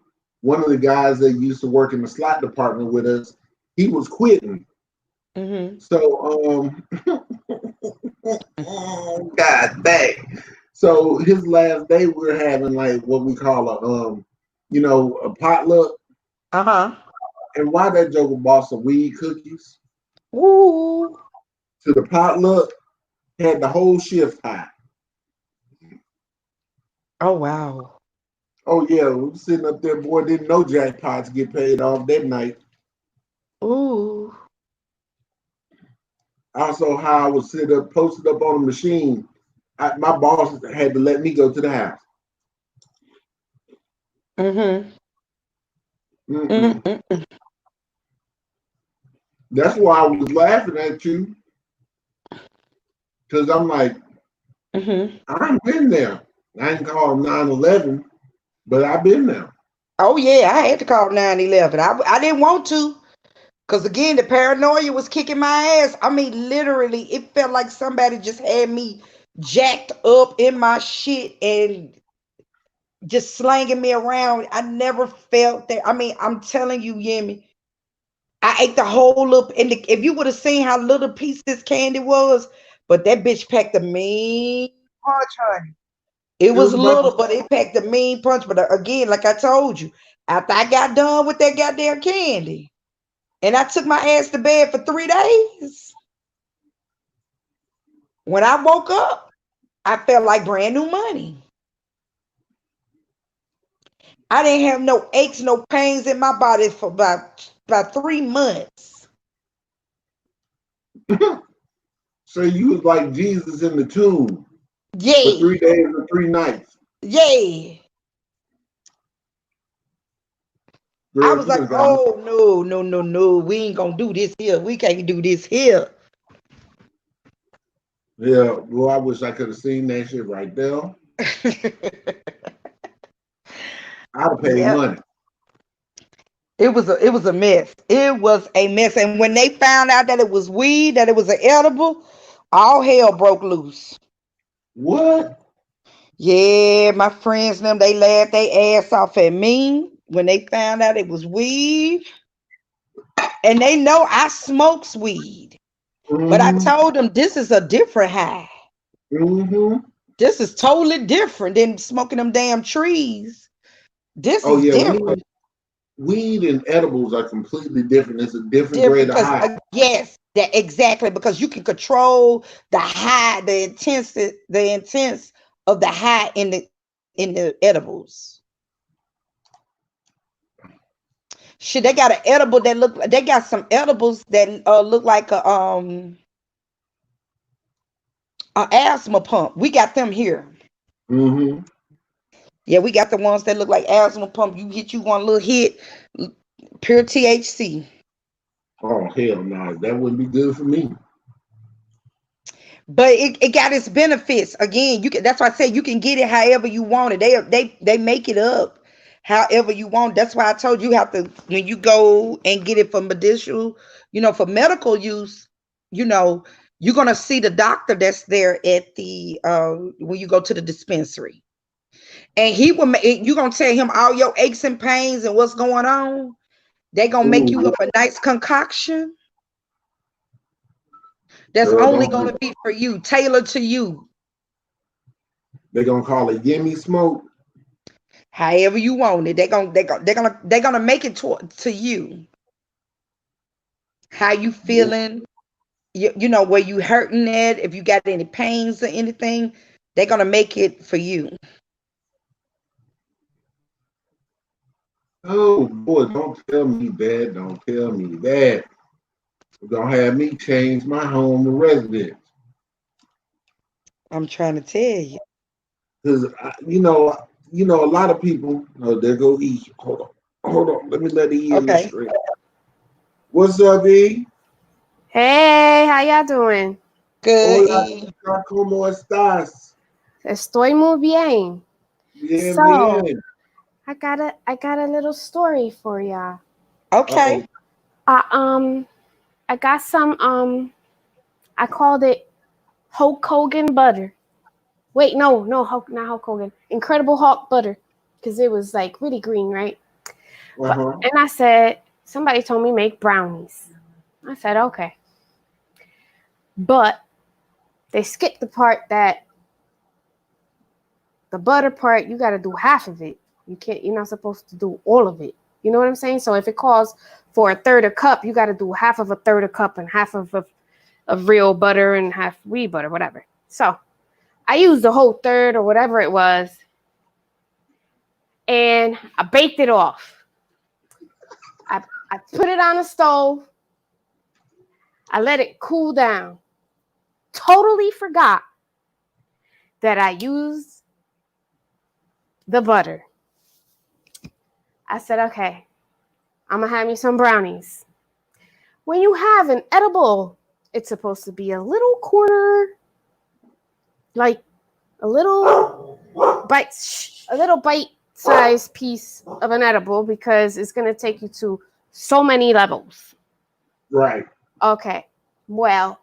one of the guys that used to work in the slot department with us, he was quitting. Hmm. So God dang. So his last day we were having like what we call a potluck. Uh-huh. And why that joker bought some weed cookies Woo. to the potluck, had the whole shift high. Oh wow. Oh yeah, we were sitting up there, boy, didn't know jackpots get paid off that night. Ooh. Also, how I was sit up posted up on a machine. My boss had to let me go to the house. Hmm. Mm-mm. Mm-mm. That's why I was laughing at you, because I'm like, Mm-hmm. I've been there. I ain't called 911, but I've been there. Oh yeah, I had to call 911. I didn't want to, because again, the paranoia was kicking my ass. I mean, literally, it felt like somebody just had me jacked up in my shit and just slanging me around. I never felt that. I mean, I'm telling you, Yemi, I ate the whole up. And if you would have seen how little piece this candy was, but that bitch packed a mean punch, honey. It It was was about little, but it packed a mean punch. But again, like I told you, after I got done with that goddamn candy, and I took my ass to bed for 3 days, when I woke up, I felt like brand new money. I didn't have no aches, no pains in my body for about 3 months. so you was like Jesus in the tomb for Yeah, 3 days and 3 nights. yeah. I Girl, was you like, just got me. oh no, no, no, no. We ain't gonna do this here. We can't do this here. Yeah, well, I wish I could have seen that shit right there. I'd have paid Yeah. money. It was a mess. It was a mess. And when they found out that it was weed, that it was an edible, all hell broke loose. What? Yeah, my friends them they laughed their ass off at me when they found out it was weed. And they know I smokes weed. But I Mm-hmm. told them this is a different high. Mm-hmm. This is totally different than smoking them damn trees. This Oh is yeah, different. weed and edibles are completely different. It's a different Different grade of because high. yes, that exactly because you can control the high, the intense of the high in the edibles. Shit, they got an edible that look. They got some edibles that look like a asthma pump. We got them here. Mm-hmm. Yeah, we got the ones that look like asthma pump. You get you one little hit, pure THC. Oh hell no, that wouldn't be good for me. But it got its benefits. Again, you can that's why I say you can get it however you want it. They make it up however you want. That's why I told you have to when you go and get it for medicinal, for medical use, you know, you're gonna see the doctor that's there at the when you go to the dispensary. And you're gonna tell him all your aches and pains and what's going on. They gonna make you Ooh, up a nice concoction that's girl, only don't. gonna be for you, tailored to you. They gonna call it Yimmy Smoke. However you want it, they're gonna make it to you. How you feeling? You know where you hurting at? If you got any pains or anything, they're gonna make it for you. Oh boy, don't tell me that. Don't tell me that. You're gonna have me change my home to residence. I'm trying to tell you. Because a lot of people. Oh, there go E. Hold on. Let me let E in the Okay. street. What's up, E? Hey, how y'all doing? Good. Hola, ¿cómo estás? Estoy muy bien. Bien, So, bien. I got a little story for y'all. Uh-oh. Okay. I um I got some I called it Hulk Hogan butter. Wait, no, not Hulk Hogan. Incredible Hulk butter, because it was like really green, right? But Uh-huh. and I said somebody told me make brownies. I said okay, but they skipped the part that the butter part, you got to do half of it. You're not supposed to do all of it. You know what I'm saying? So if it calls for a third a cup, you got to do half of a third a cup and half of real butter and half wheat butter, whatever. So I used the whole third or whatever it was, and I baked it off. I put it on the stove. I let it cool down. Totally forgot that I used the butter. I said, okay, I'm gonna have me some brownies. When you have an edible, it's supposed to be a little corner, like a little bite-sized piece of an edible because it's gonna take you to so many levels. Right. Okay. Well,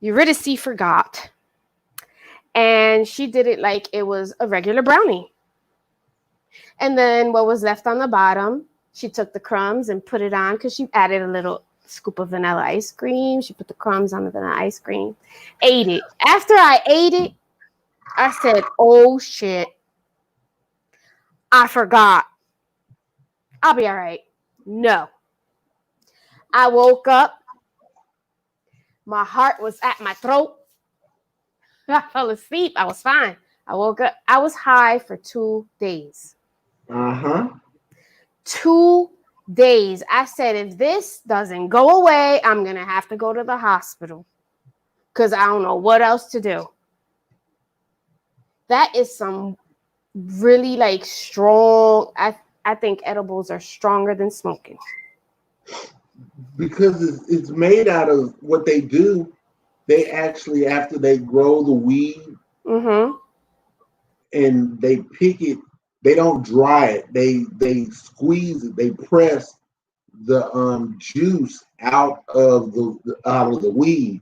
Eurydice forgot. And she did it like it was a regular brownie. And then what was left on the bottom, she took the crumbs and put it on because she added a little scoop of vanilla ice cream. She put the crumbs on the vanilla ice cream, ate it. After I ate it, I said, oh shit, I forgot. I'll be all right. No. I woke up. My heart was at my throat. I fell asleep. I was fine. I woke up. I was high for 2 days. 2 days. I said, if this doesn't go away, I'm going to have to go to the hospital because I don't know what else to do. That is some really like strong. I think edibles are stronger than smoking. Because it's made out of what they do. They actually, after they grow the weed and they pick it, they don't dry it. They squeeze it. They press the juice out of the weed,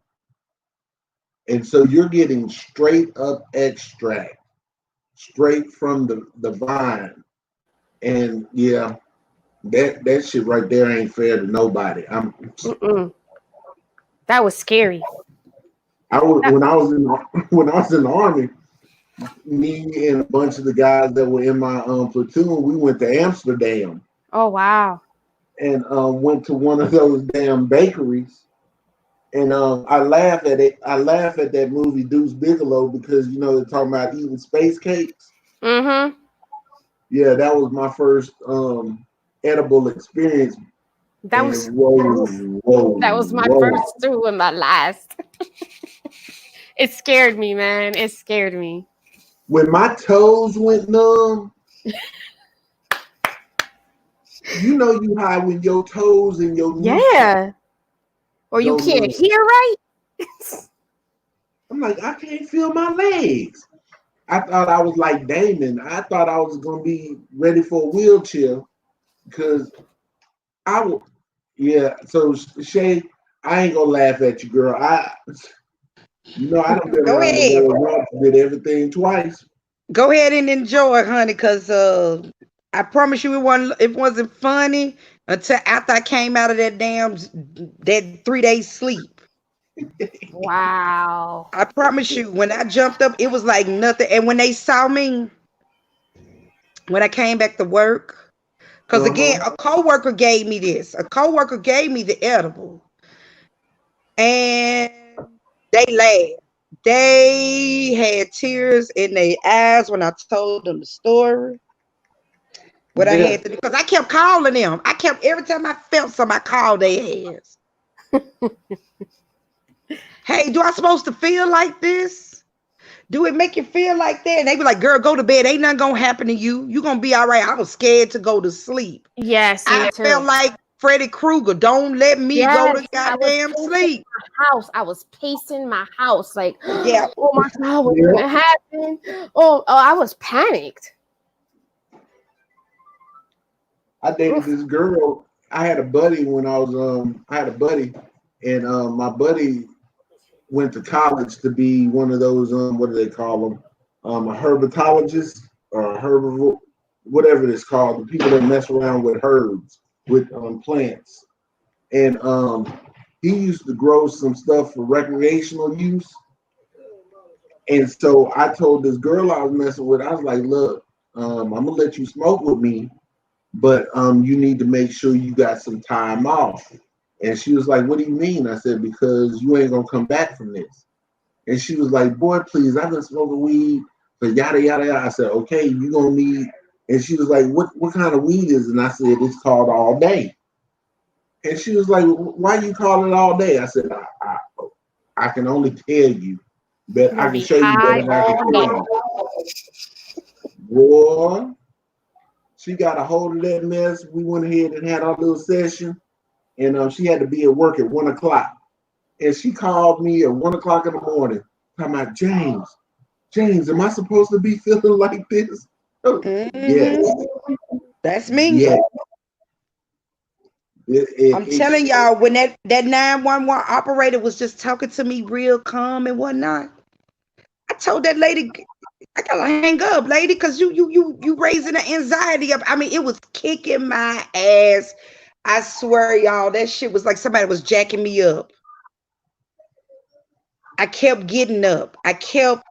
and so you're getting straight up extract, straight from the vine. And yeah, that shit right there ain't fair to nobody. That was scary. When I was in the army, me and a bunch of the guys that were in my platoon, we went to Amsterdam. Oh wow! And went to one of those damn bakeries, and I laugh at it. I laugh at that movie Deuce Bigelow because you know they're talking about eating space cakes. Yeah, that was my first edible experience. That was my first too and my last. It scared me, man. It scared me. When my toes went numb, you know you high when your toes and your knees or you can't numb. Hear right. I'm like, I can't feel my legs. I thought I was like Damon. I thought I was gonna be ready for a wheelchair because I would. Yeah. So Shay, I ain't gonna laugh at you, girl. I don't get around the world once, did everything twice. Go ahead and enjoy, honey, because I promise you it wasn't funny until after I came out of that 3 days sleep. Wow. I promise you, when I jumped up, it was like nothing. And when they saw me, when I came back to work, because again, a coworker gave me this. A coworker gave me the edible. And they laughed. They had tears in their eyes when I told them the story. What I had to do, because I kept calling them. Every time I felt something, I called their ass. Hey, do I supposed to feel like this? Do it make you feel like that? And they be like, girl, go to bed. Ain't nothing gonna happen to you. You gonna be all right. I was scared to go to sleep. Yes, I felt like Freddy Krueger. Don't let me go to goddamn sleep. I was pacing my house like, oh my God, what's gonna happen? Oh, I was panicked. I dated this girl. I had a buddy when I was and my buddy went to college to be one of those what do they call them? A herpetologist or a herbivore, whatever it's called. The people that mess around with herbs, with plants. And he used to grow some stuff for recreational use. And so I told this girl I was messing with, I was like, look, I'm gonna let you smoke with me, but you need to make sure you got some time off. And she was like, what do you mean? I said, because you ain't gonna come back from this. And she was like, boy, please, I've been smoking weed for yada yada yada. I said, okay, you gonna need. And she was like, what kind of weed is it? And I said, it's called All Day. And she was like, why you call it All Day? I said, I can only tell you, but I can show you better than I can tell you. Boy, she got a hold of that mess. We went ahead and had our little session, and she had to be at work at 1 o'clock. And she called me at 1 o'clock in the morning, talking about James, am I supposed to be feeling like this? Yes, That's me. yes. I'm telling y'all, when that 911 operator was just talking to me real calm and whatnot, I told that lady, I gotta hang up, lady, because you raising the anxiety up. I mean, it was kicking my ass. I swear, y'all, that shit was like somebody was jacking me up. I kept getting up. I couldn't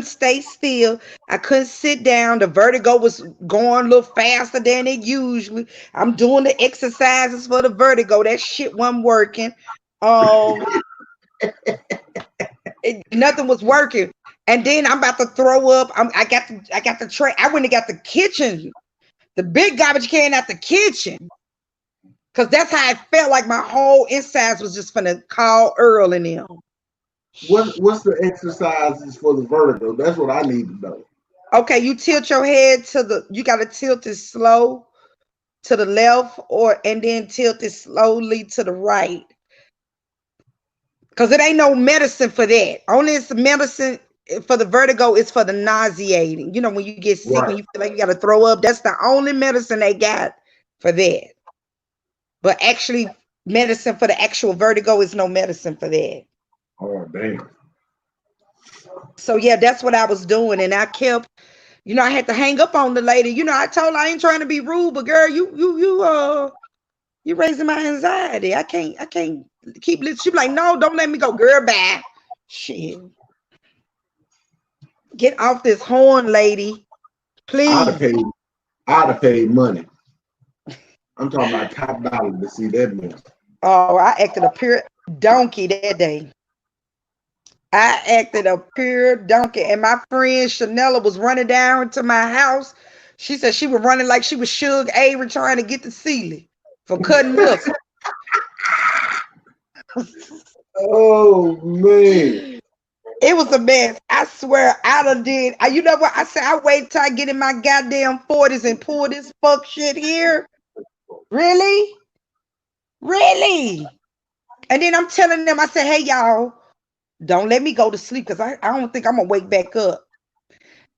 stay still. I couldn't sit down. The vertigo was going a little faster than it usually. I'm doing the exercises for the vertigo. That shit wasn't working. Nothing was working. And then I'm about to throw up. I got the tray. I went and got the kitchen, the big garbage can out the kitchen. Cause that's how I felt like my whole insides was just gonna call Earl and them. What's the exercises for the vertigo? That's what I need to know. Okay, you tilt your head you gotta tilt it slow to the left and then tilt it slowly to the right. Cause it ain't no medicine for that. Only it's the medicine for the vertigo is for the nauseating. You know, when you get sick, Right. when you feel like you gotta throw up, that's the only medicine they got for that. But actually, medicine for the actual vertigo is no medicine for that. Oh, damn. So yeah, that's what I was doing. And I kept, I had to hang up on the lady. I told her I ain't trying to be rude, but girl, you raising my anxiety. I can't keep listening. She be like, no, don't let me go. Girl, bye. Shit. Get off this horn, lady. Please. I'd have paid money. I'm talking about top dollar to see that mess. Oh, I acted a pure donkey that day. I acted a pure donkey. And my friend Chanella was running down to my house. She said she was running like she was Suge Avery trying to get to Sealy for cutting muscle. Oh, man. It was a mess. I swear I done did. You know what? I said I wait till I get in my goddamn 40s and pull this fuck shit here. Really? Really? And then I'm telling them, I said, hey, y'all, don't let me go to sleep because I don't think I'm going to wake back up.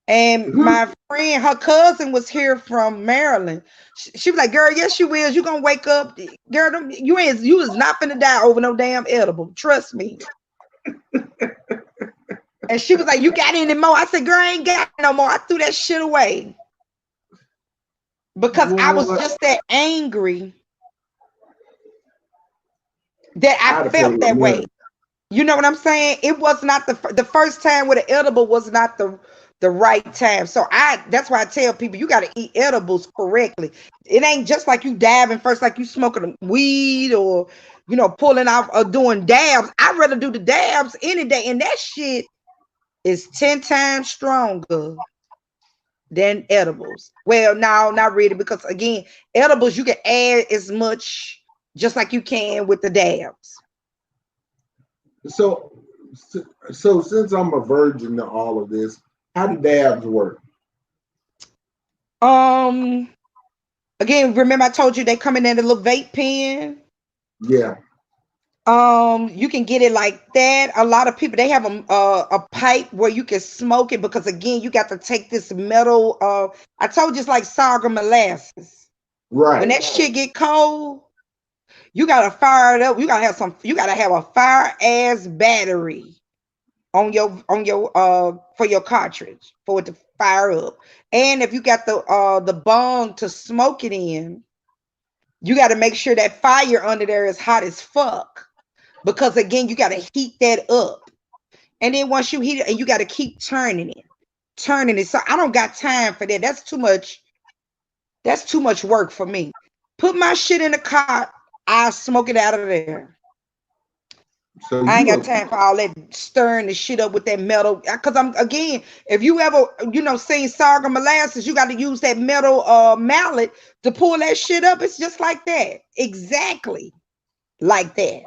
And my friend, her cousin was here from Maryland. She was like, girl, yes, you will. You going to wake up. Girl, you is not finna die over no damn edible. Trust me. And she was like, you got any more? I said, girl, I ain't got no more. I threw that shit away. Because I was just that angry that I felt that way. You know what I'm saying? It was not the first time with an edible was not the right time. So that's why I tell people you got to eat edibles correctly. It ain't just like you dabbing first, like you smoking weed or, pulling off or doing dabs. I'd rather do the dabs any day. And that shit is 10 times stronger than edibles. Well, no, not really, because again, edibles, you can add as much just like you can with the dabs. So since I'm a virgin to all of this, how do dabs work? Again, remember I told you they come in a little vape pen? Yeah. You can get it like that. A lot of people, they have a pipe where you can smoke it because again, you got to take this metal. I told you it's like sorghum molasses. Right. When that shit get cold, you gotta fire it up. You gotta have a fire ass battery on your for your cartridge for it to fire up. And if you got the bong to smoke it in, you got to make sure that fire under there is hot as fuck. Because again, you got to heat that up. And then once you heat it, and you got to keep turning it. So I don't got time for that. That's too much work for me. Put my shit in the cart, I'll smoke it out of there. So I ain't got time for all that stirring the shit up with that metal. Because if you ever, seen sorghum molasses, you got to use that metal mallet to pull that shit up. It's just like that. Exactly like that.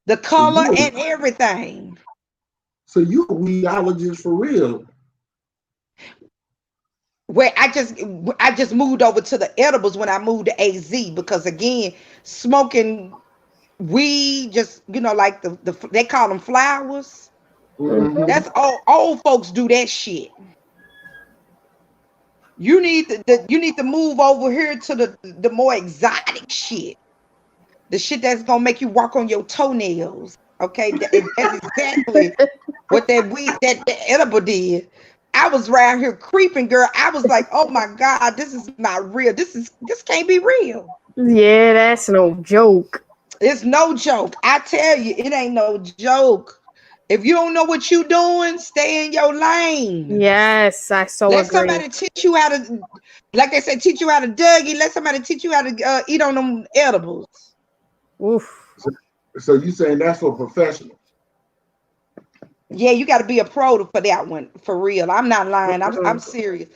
The color and everything. So you a weedologist for real. where I just moved over to the edibles when I moved to AZ, because again, smoking weed, just like they call them flowers. Mhm. That's old folks do that shit. You need to move over here to the more exotic shit. The shit that's gonna make you walk on your toenails. Okay, that's exactly what that edible did. I was around here creeping, girl. I was like, oh my God, this is not real. This can't be real. Yeah, that's no joke. It's no joke. I tell you, it ain't no joke. If you don't know what you doing, stay in your lane. Yes, I so Let agree. somebody teach you how to, like they said, teach you how to Dougie. Let somebody teach you how to eat on them edibles. Oof. So you saying that's for professionals? Yeah, you got to be a pro for that one, for real. I'm not lying. I'm serious.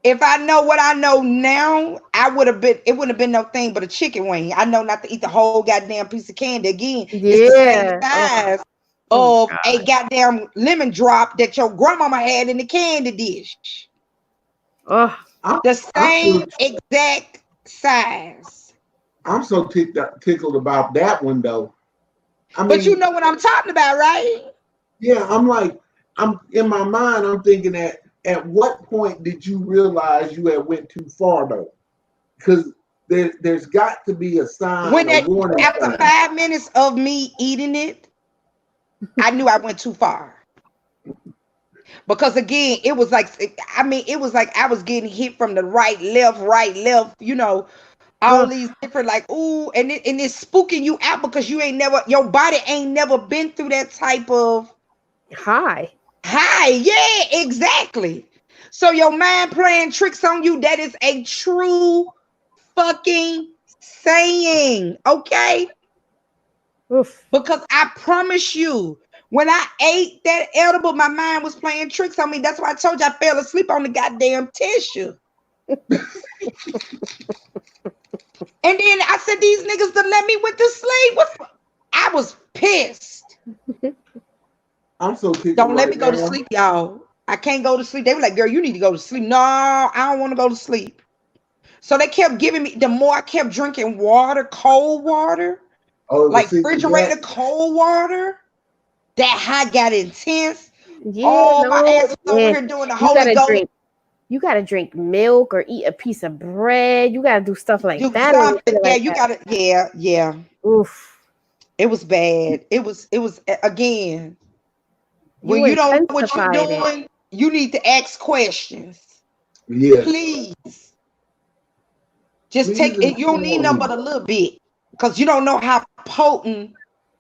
If I know what I know now, it wouldn't have been no thing but a chicken wing. I know not to eat the whole goddamn piece of candy. Again, it's the same size of a goddamn lemon drop that your grandmama had in the candy dish. Oh, The same exact size. I'm so tickled about that one though. But you know what I'm talking about, right? Yeah, I'm in my mind, I'm thinking at what point did you realize you had went too far though? Because there's got to be a sign, a warning after sign. 5 minutes of me eating it, I knew I went too far. Because again, it was like I was getting hit from the right, left, all these different ooh, and it's spooking you out because your body ain't never been through that type of high. Yeah, exactly. So your mind playing tricks on you, that is a true fucking saying, okay? Oof. Because I promise you, when I ate that edible, my mind was playing tricks on me. That's why I told you I fell asleep on the goddamn tissue. And then I said, these niggas done let me went to sleep. I was pissed. I'm so tickled. Don't let me go to sleep, y'all. I can't go to sleep. They were like, girl, you need to go to sleep. No, I don't want to go to sleep. So they kept giving me, the more I kept drinking water, cold water, like refrigerator cold water, that high got intense. Yeah, my ass was over here doing the Holy Ghost. You gotta drink milk or eat a piece of bread. You gotta do stuff like that. Something. Yeah, you gotta. Yeah. Oof. It was bad. It was again. When you don't know what you're doing, you need to ask questions. Yeah. Please. Just take it. You don't need nothing but a little bit, because you don't know how potent.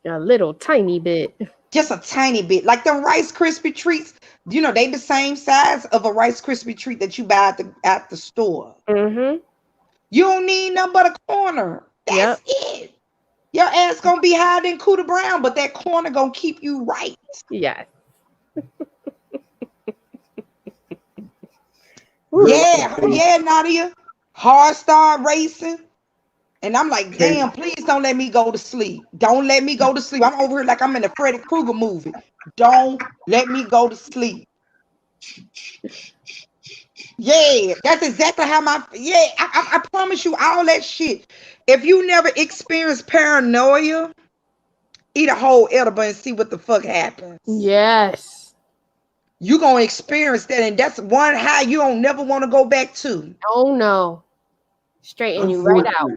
A little tiny bit. Just a tiny bit. Like them Rice Krispie treats, they the same size of a Rice Krispie treat that you buy at the store. Mm-hmm. You don't need nothing but a corner. That's it. Your ass gonna be higher than Cooter Brown, but that corner gonna keep you right. Yeah. Yeah, Nadia. Hard Star Racing. And I'm like, damn, please don't let me go to sleep. Don't let me go to sleep. I'm over here like I'm in a Freddy Krueger movie. Don't let me go to sleep. Yeah, that's exactly how I promise you all that shit. If you never experienced paranoia, eat a whole edible and see what the fuck happens. Yes. You're going to experience that, and that's one high you don't never want to go back to. Oh, no. Straighten you right out.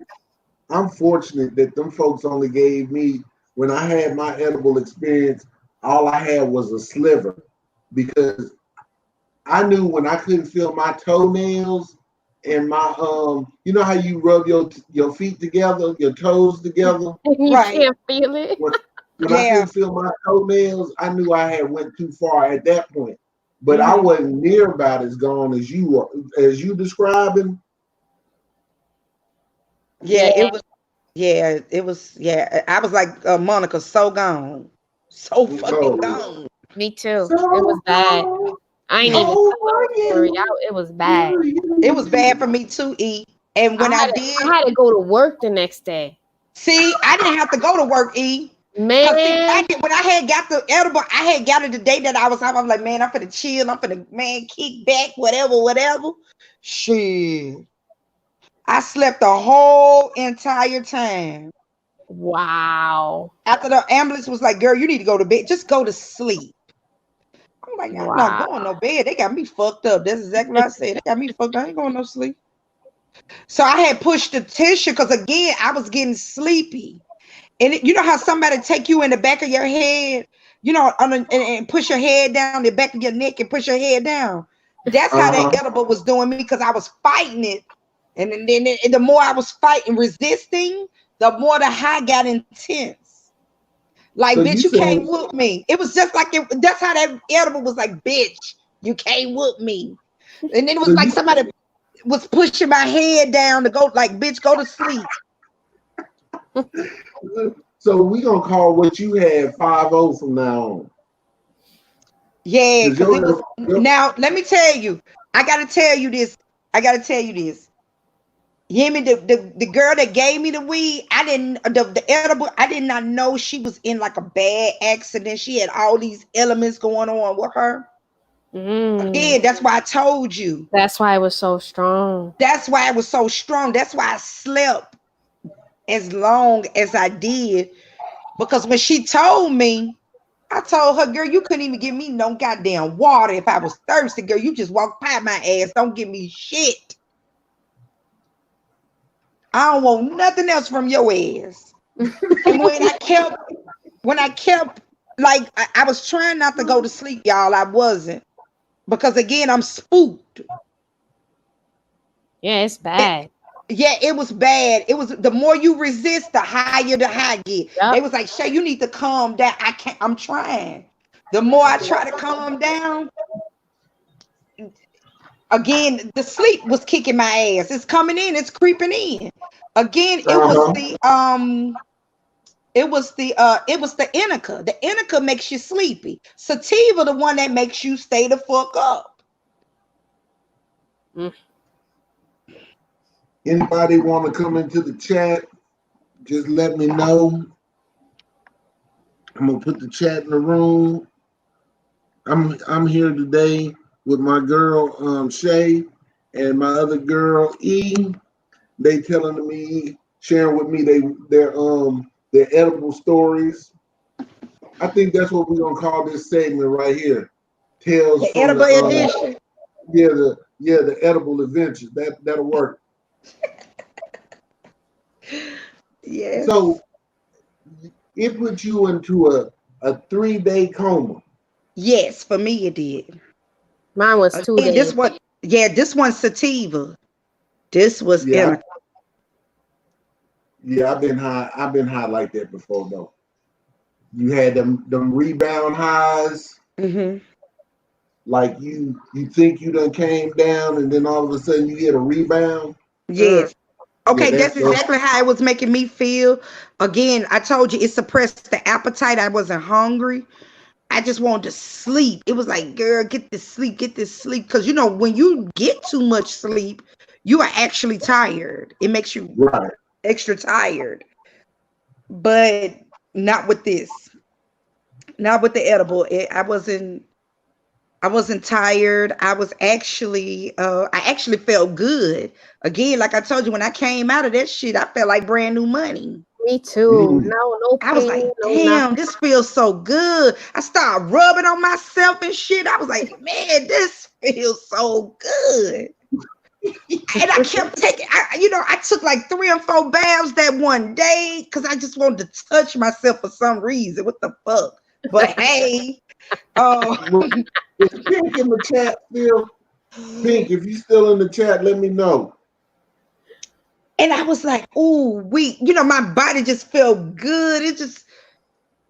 I'm fortunate that them folks only gave me, when I had my edible experience, all I had was a sliver, because I knew when I couldn't feel my toenails and my you know how you rub your feet together, your toes together, you can't feel it. When I couldn't feel my toenails, I knew I had went too far at that point. But I wasn't near about as gone as you describing. It was. I was like Monica, so gone, so fucking gone. Me too. It was bad. I ain't even story out. It was bad. It was bad for me too, E. And when I had to go to work the next day. See, I didn't have to go to work, E. Man, when I had got the edible, I had got it the day that I was off. I'm like, man, I'm finna chill. I'm finna, kick back, whatever. Shit. I slept the whole entire time. Wow. After the ambulance was like, girl, you need to go to bed. Just go to sleep. I'm like, I'm not going no bed. They got me fucked up. That's exactly what I said. They got me fucked up. I ain't going no sleep. So I had pushed the tissue because again, I was getting sleepy. And you know how somebody take you in the back of your head, you know, and push your head down the back of your neck and push your head down. That's how that edible was doing me because I was fighting it. And then the more I was fighting, resisting, the more the high got intense. Like, so bitch, you can't whoop me. It was just like, that's how that edible was like, bitch, you can't whoop me. And then it was like somebody was pushing my head down to go, like, bitch, go to sleep. So we gonna call what you had 5-0 from now on. Yeah, because now let me tell you, I gotta tell you this. You hear me? The girl that gave me the weed, the edible, I did not know she was in like a bad accident. She had all these elements going on with her. Again, that's why I told you. That's why it was so strong. That's why it was so strong. That's why I slept as long as I did. Because when she told me, I told her, girl, you couldn't even give me no goddamn water if I was thirsty, girl. You just walk by my ass. Don't give me shit. I don't want nothing else from your ass. And when I kept, like, I was trying not to go to sleep, y'all. I wasn't. Because again, I'm spooked. Yeah, it's bad. It was bad. It was the more you resist, the higher the high get. Yep. They was like, Shay, you need to calm down. I'm trying. The more I try to calm down, again, the sleep was kicking my ass. It's coming in, it's creeping in. Again, it was the indica. The indica makes you sleepy. Sativa, the one that makes you stay the fuck up. Anybody want to come into the chat? Just let me know. I'm gonna put the chat in the room. I'm here today with my girl Shay and my other girl E. They telling me, sharing with me their edible stories. I think that's what we're gonna call this segment right here. Tales the from edible edition. The edible adventures. That'll work. Yeah. So it put you into a 3-day coma. Yes, for me it did. Mine was 2 days. This one's sativa. This was indica. Yeah, I've been high like that before though. You had them rebound highs. Mm-hmm. Like you think you done came down and then all of a sudden you get a rebound. Yes. Okay, that's exactly how it was making me feel. Again, I told you it suppressed the appetite. I wasn't hungry. I just wanted to sleep. It was like, girl, get this sleep. Because, you know, when you get too much sleep, you are actually tired. It makes you extra tired. But not with this. Not with the edible. I wasn't tired. I was actually, I actually felt good. Again, like I told you, when I came out of that shit, I felt like brand new money. Me too. No pain. I was like, damn, this feels so good. I started rubbing on myself and shit. I was like, man, this feels so good. And I kept taking, I took like 3 or 4 baths that one day because I just wanted to touch myself for some reason. What the fuck? But hey, is Pink in the chat still? Pink, if you still in the chat, let me know. And I was like, ooh, my body just felt good.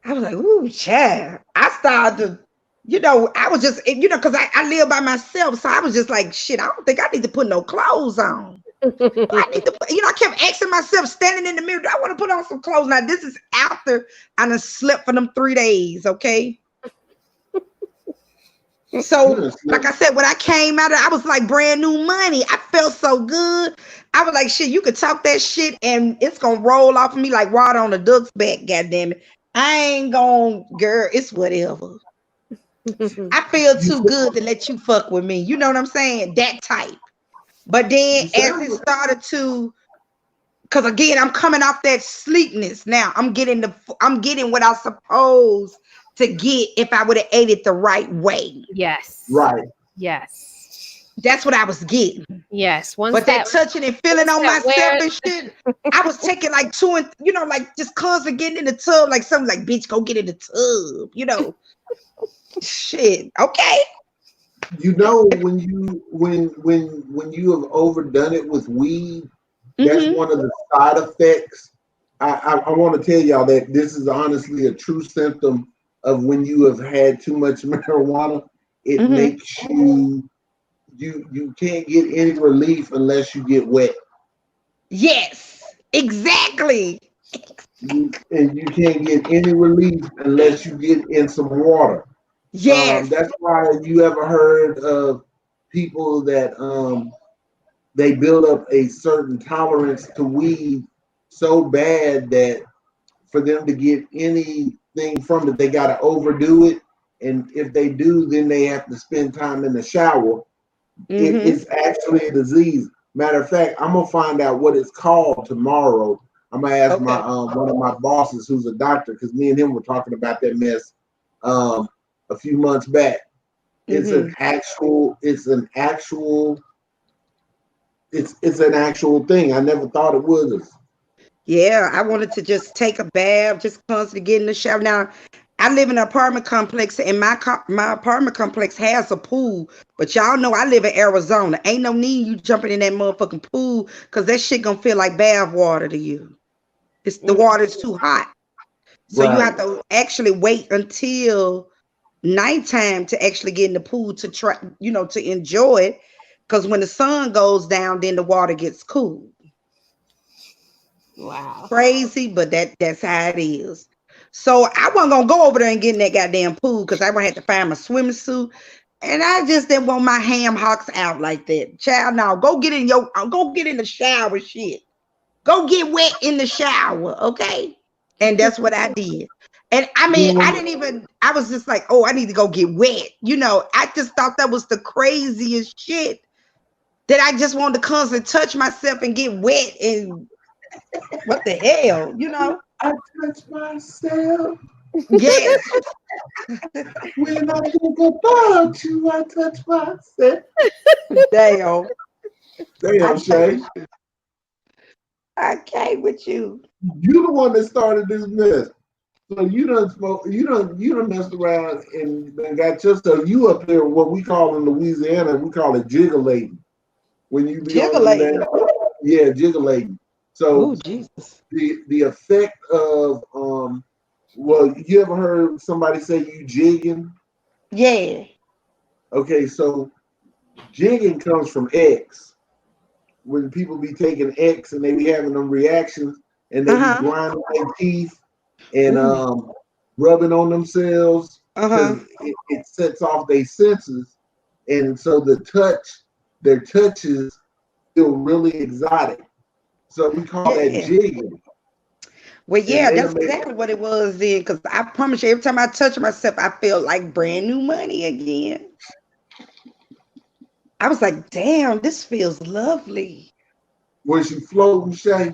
I was like, ooh, child. I started to, I was just, because I live by myself. So I was just like, shit, I don't think I need to put no clothes on. I need to, I kept asking myself, standing in the mirror, do I want to put on some clothes? Now, this is after I done slept for them 3 days, okay? So, like I said, when I came out, I was like brand new money. I felt so good. I was like, shit, you could talk that shit and it's going to roll off of me like water on a duck's back, goddammit. I ain't going, girl, it's whatever. I feel too good to let you fuck with me. You know what I'm saying? That type. But then as it started to, because again, I'm coming off that sleepness. Now I'm getting what I supposed to get if I would have ate it the right way. Yes. Right. Yes. That's what I was getting. Yes. But that touching and feeling on myself and shit, I was taking like two and like just constantly getting in the tub, like something like, bitch, go get in the tub, shit. Okay. When you have overdone it with weed, that's one of the side effects. I want to tell y'all that this is honestly a true symptom of when you have had too much marijuana. It makes you can't get any relief unless you get wet. Yes, exactly. And you can't get any relief unless you get in some water. Yes. That's why you ever heard of people that they build up a certain tolerance to weed so bad that for them to get anything from it, they got to overdo it. And if they do, then they have to spend time in the shower. It's actually a disease. Matter of fact, I'm gonna find out what it's called tomorrow. I'm gonna ask my one of my bosses who's a doctor, because me and him were talking about that mess a few months back. It's an actual thing. I never thought it was. Yeah, I wanted to just take a bath, just constantly get in the shower. Now, I live in an apartment complex, and my apartment complex has a pool. But y'all know I live in Arizona. Ain't no need you jumping in that motherfucking pool, because that shit gonna feel like bath water to you. The water's too hot. So you have to actually wait until nighttime to actually get in the pool to try, to enjoy it. Because when the sun goes down, then the water gets cool. Wow. Crazy, but that's how it is. So I wasn't gonna go over there and get in that goddamn pool, because I would have to find my swimsuit. And I just didn't want my ham hocks out like that. Child, now go get in the shower, shit. Go get wet in the shower, okay? And that's what I did. And I mean, I was just like, oh, I need to go get wet. I just thought that was the craziest shit, that I just wanted to constantly touch myself and get wet. And what the hell, I touch myself. Yes. When I think about you, I touch myself. Damn. Damn, Shay. I came with you. You the one that started this mess. So you done messed around and got your stuff. You up there, what we call in Louisiana, we call it jiggling. When you be jiggling. Yeah, jiggling. So Jesus. The effect of well, you ever heard somebody say you jigging? Yeah. Okay, so jigging comes from X. When people be taking X and they be having them reactions and they be grinding their teeth and rubbing on themselves because it sets off their senses, and so their touches feel really exotic. So we call that jigging. Well, yeah, that's exactly what it was then. Because I promise you, every time I touch myself, I feel like brand new money again. I was like, damn, this feels lovely. Was you floating, Shay?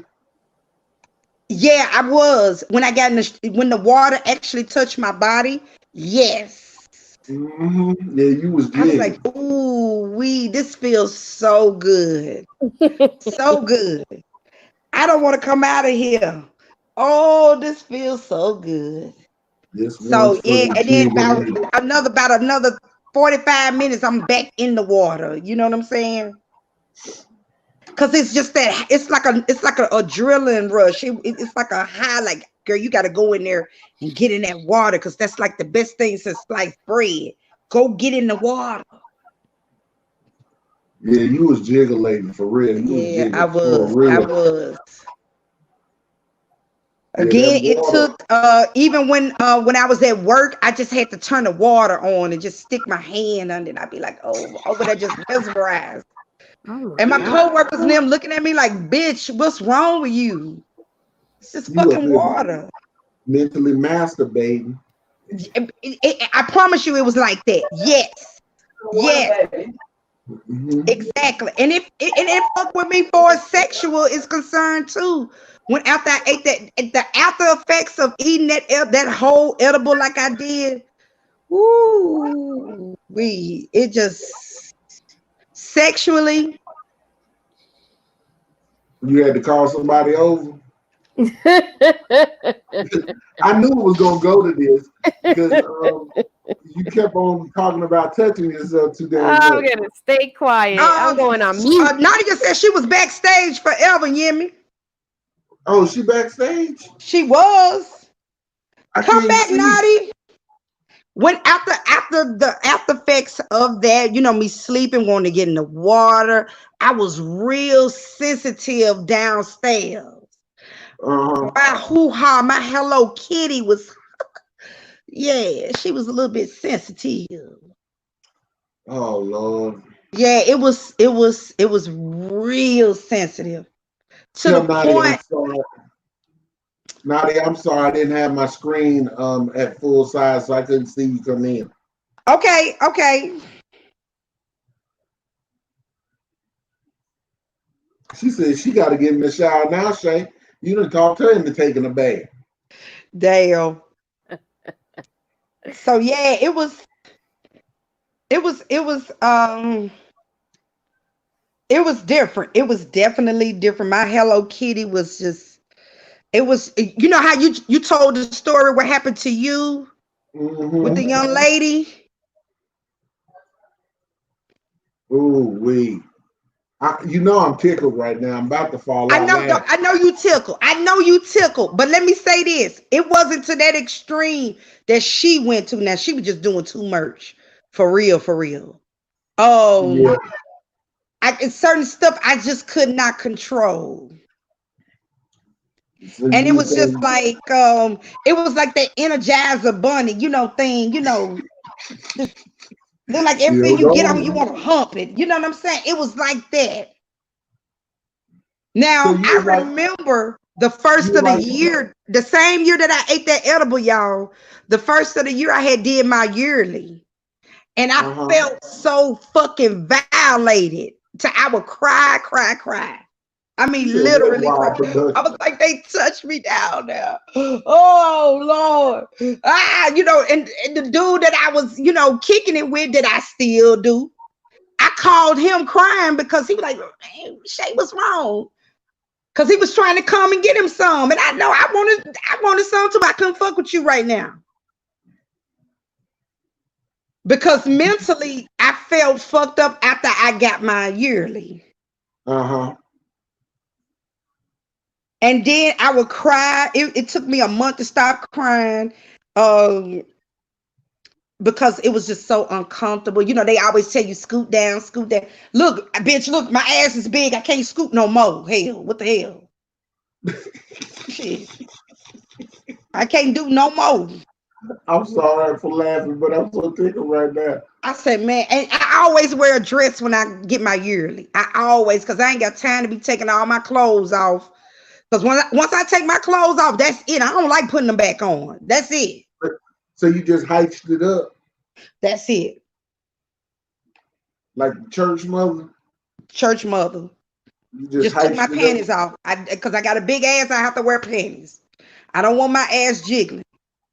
Yeah, I was. When I got when the water actually touched my body, yes. Mm-hmm. Yeah, you was jigging. I was like, ooh, this feels so good. So good. I don't want to come out of here. Oh, this feels so good. So yeah, and then about another 45 minutes, I'm back in the water. You know what I'm saying? Because it's just that it's like a adrenaline rush. It's like a high. Like, girl, you got to go in there and get in that water, because that's like the best thing since sliced bread. Go get in the water. Yeah, you was jiggling for real. I was. Again, it took even when I was at work, I just had to turn the water on and just stick my hand under it. I'd be like, oh, over there just mesmerized. And my coworkers and them looking at me like, bitch, what's wrong with you? It's just fucking water. Mentally masturbating. I promise you it was like that. Yes. Yes. Mhm. Exactly. And it fuck with me for sexual is concerned too. When after I ate that, the after effects of eating that whole edible like I did, ooh, it just sexually. You had to call somebody over. I knew it was gonna go to this because you kept on talking about touching yourself too damn I'm much. gonna stay quiet. I'm going on mute. Nadia said she was backstage forever, Yemi. Oh, she backstage? She was. I Come can't back, see. Nadia. When after the after effects of that, me sleeping, wanting to get in the water, I was real sensitive downstairs. My hoo-ha, my Hello Kitty was, yeah, she was a little bit sensitive. Oh Lord. Yeah, it was real sensitive to Tell the Nadia I'm point. sorry. Nadia, I'm sorry I didn't have my screen at full size, so I couldn't see you come in. Okay. She said she got to get in the shower now, Shay. You done talked her into taking a bath. Damn. So yeah, it was different. It was definitely different. My Hello Kitty was just, it was, how you told the story what happened to you with the young lady. Ooh, wee. I'm tickled right now. I'm about to fall I out know, laughing. I know you tickled, but let me say this: it wasn't to that extreme that she went to. Now she was just doing too much, for real, for real. Yeah. It's certain stuff I just could not control, So and it you was just say, like, it was like the Energizer Bunny, thing, then like still everything you get on, you going? want to hump it. You know what I'm saying? It was like that. So Now you I were like, remember the first of the year, the same year that I ate that edible, y'all. The first of the year I had did my yearly, and I felt so fucking violated. I would cry. I she mean, said, what literally cry. wild I production? was like, they touched me down there. Oh Lord, and the dude that I was, kicking it with, that I still do. I called him crying because he was like, "Man, Shay, what's wrong?" Because he was trying to come and get him some. And I know I wanted some too. I couldn't fuck with you right now. Because mentally, I felt fucked up after I got my yearly. And then I would cry. It took me a month to stop crying. Because it was just so uncomfortable. They always tell you scoot down, scoot down. Look, bitch, look, my ass is big. I can't scoot no more. Hell, what the hell? Shit. I can't do no more. I'm sorry for laughing, but I'm so tickled right now. I said, man, and I always wear a dress when I get my yearly. I always, because I ain't got time to be taking all my clothes off. Because once I take my clothes off, that's it. I don't like putting them back on. That's it. So you just hyped it up That's it. like church mother? Church mother. You just Just took my hyped it panties up? off. Because I got a big ass, I have to wear panties. I don't want my ass jiggling.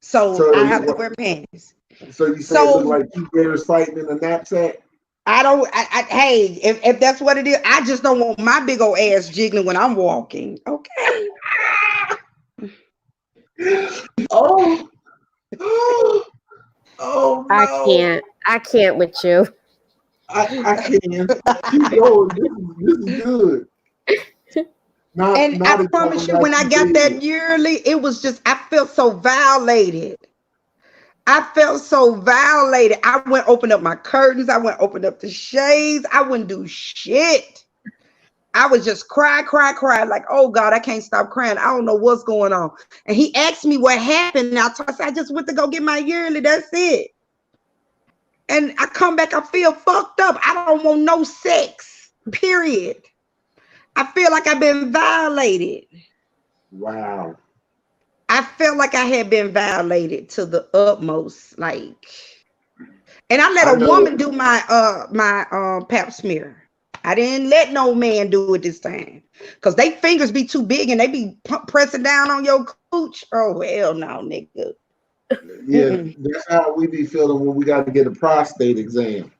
So I have to wear panties. So you say it looked like two bears fighting in a knapsack? I don't. Hey, if that's what it is, I just don't want my big old ass jiggling when I'm walking. Okay. Oh, oh no! I can't with you. I can't. Keep going. This is good. And I promise you, when I got that yearly, it was just, I felt so violated. I felt so violated. I went open up my curtains. I went open up the shades. I wouldn't do shit. I would just cry. Like, oh God, I can't stop crying. I don't know what's going on. And he asked me what happened. And I said, I just went to go get my yearly. That's it. And I come back, I feel fucked up. I don't want no sex, period. I feel like I've been violated. Wow. I felt like I had been violated to the utmost. Like, And I let I a know. woman do my pap smear. I didn't let no man do it this time. Cause they fingers be too big and they be pressing down on your cooch. Oh hell no, nigga. Yeah, that's how we be feeling when we got to get a prostate exam.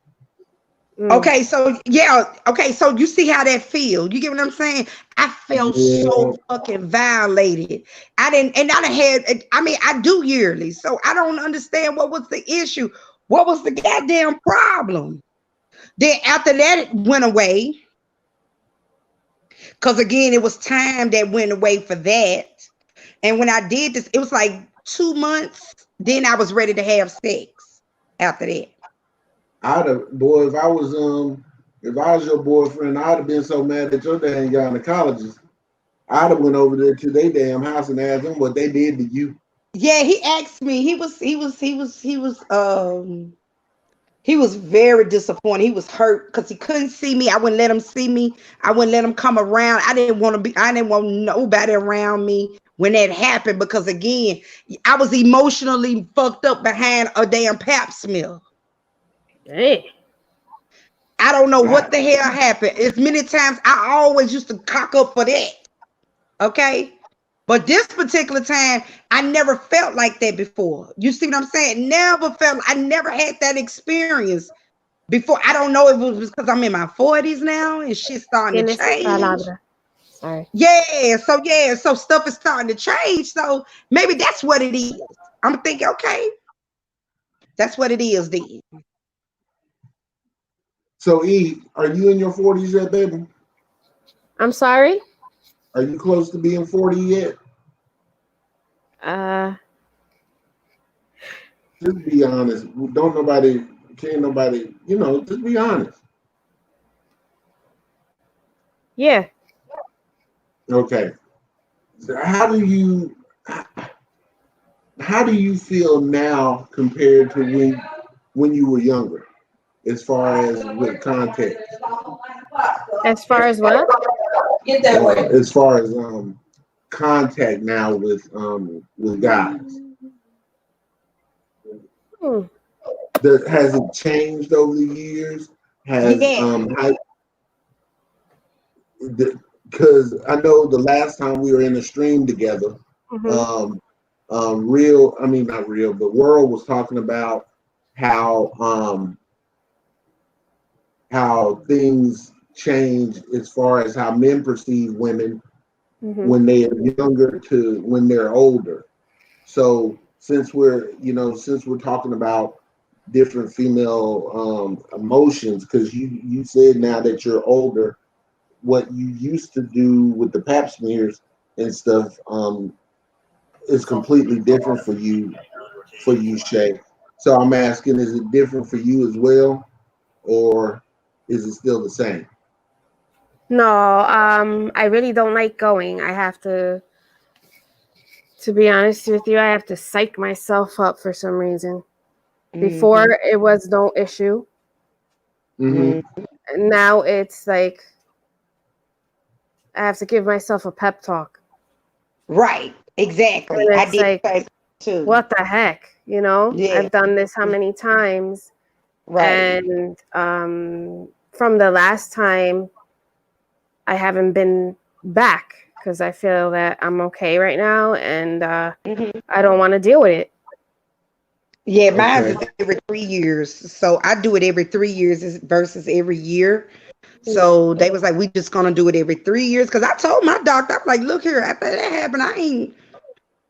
Okay, so yeah, okay, so you see how that feel. You get what I'm saying? I felt so fucking violated. I done had, I mean, I do yearly, so I don't understand what was the issue. What was the goddamn problem? Then after that, it went away. Because again, it was time that went away for that. And when I did this, it was like 2 months. Then I was ready to have sex after that. I'd have, boy, if I was your boyfriend, I'd have been so mad at your damn gynecologist. I'd have went over there to their damn house and asked them what they did to you. Yeah, he asked me. He was very disappointed. He was hurt because he couldn't see me. I wouldn't let him see me. I wouldn't let him come around. I didn't want nobody around me when that happened because again, I was emotionally fucked up behind a damn pap smear. Hey. I don't know what the hell happened. As many times I always used to cock up for that. Okay. But this particular time, I never felt like that before. You see what I'm saying? I never had that experience before. I don't know if it was because I'm in my 40s now and shit's starting to change. Sorry. Yeah, so stuff is starting to change. So maybe that's what it is. I'm thinking, okay, that's what it is then. So E, are you in your 40s yet, baby? I'm sorry? Are you close to being 40 yet? Just be honest. Can't nobody, just be honest. Yeah. Okay. So how do you feel now compared to when you were younger, as far as with context? As far as what? As far as contact now with guys. Has it changed over the years? Because I know the last time we were in a stream together, not real, the world was talking about how things change as far as how men perceive women when they are younger to when they're older. So since we're talking about different female emotions, because you said now that you're older, what you used to do with the pap smears and stuff is completely different for you, Shay. So I'm asking, is it different for you as well, or is it still the same? No, I really don't like going. I have to be honest with you, I have to psych myself up for some reason. Before it was no issue. Now it's like I have to give myself a pep talk. Right, exactly. And I it's did like, too. what the heck, Yeah. I've done this how many times, Right. and from the last time I haven't been back because I feel that I'm okay right now, and I don't want to deal with it. Yeah, mine is every 3 years. So I do it every 3 years versus every year. So they was like, we just gonna do it every 3 years. Cause I told my doctor, I'm like, look here, after that happened,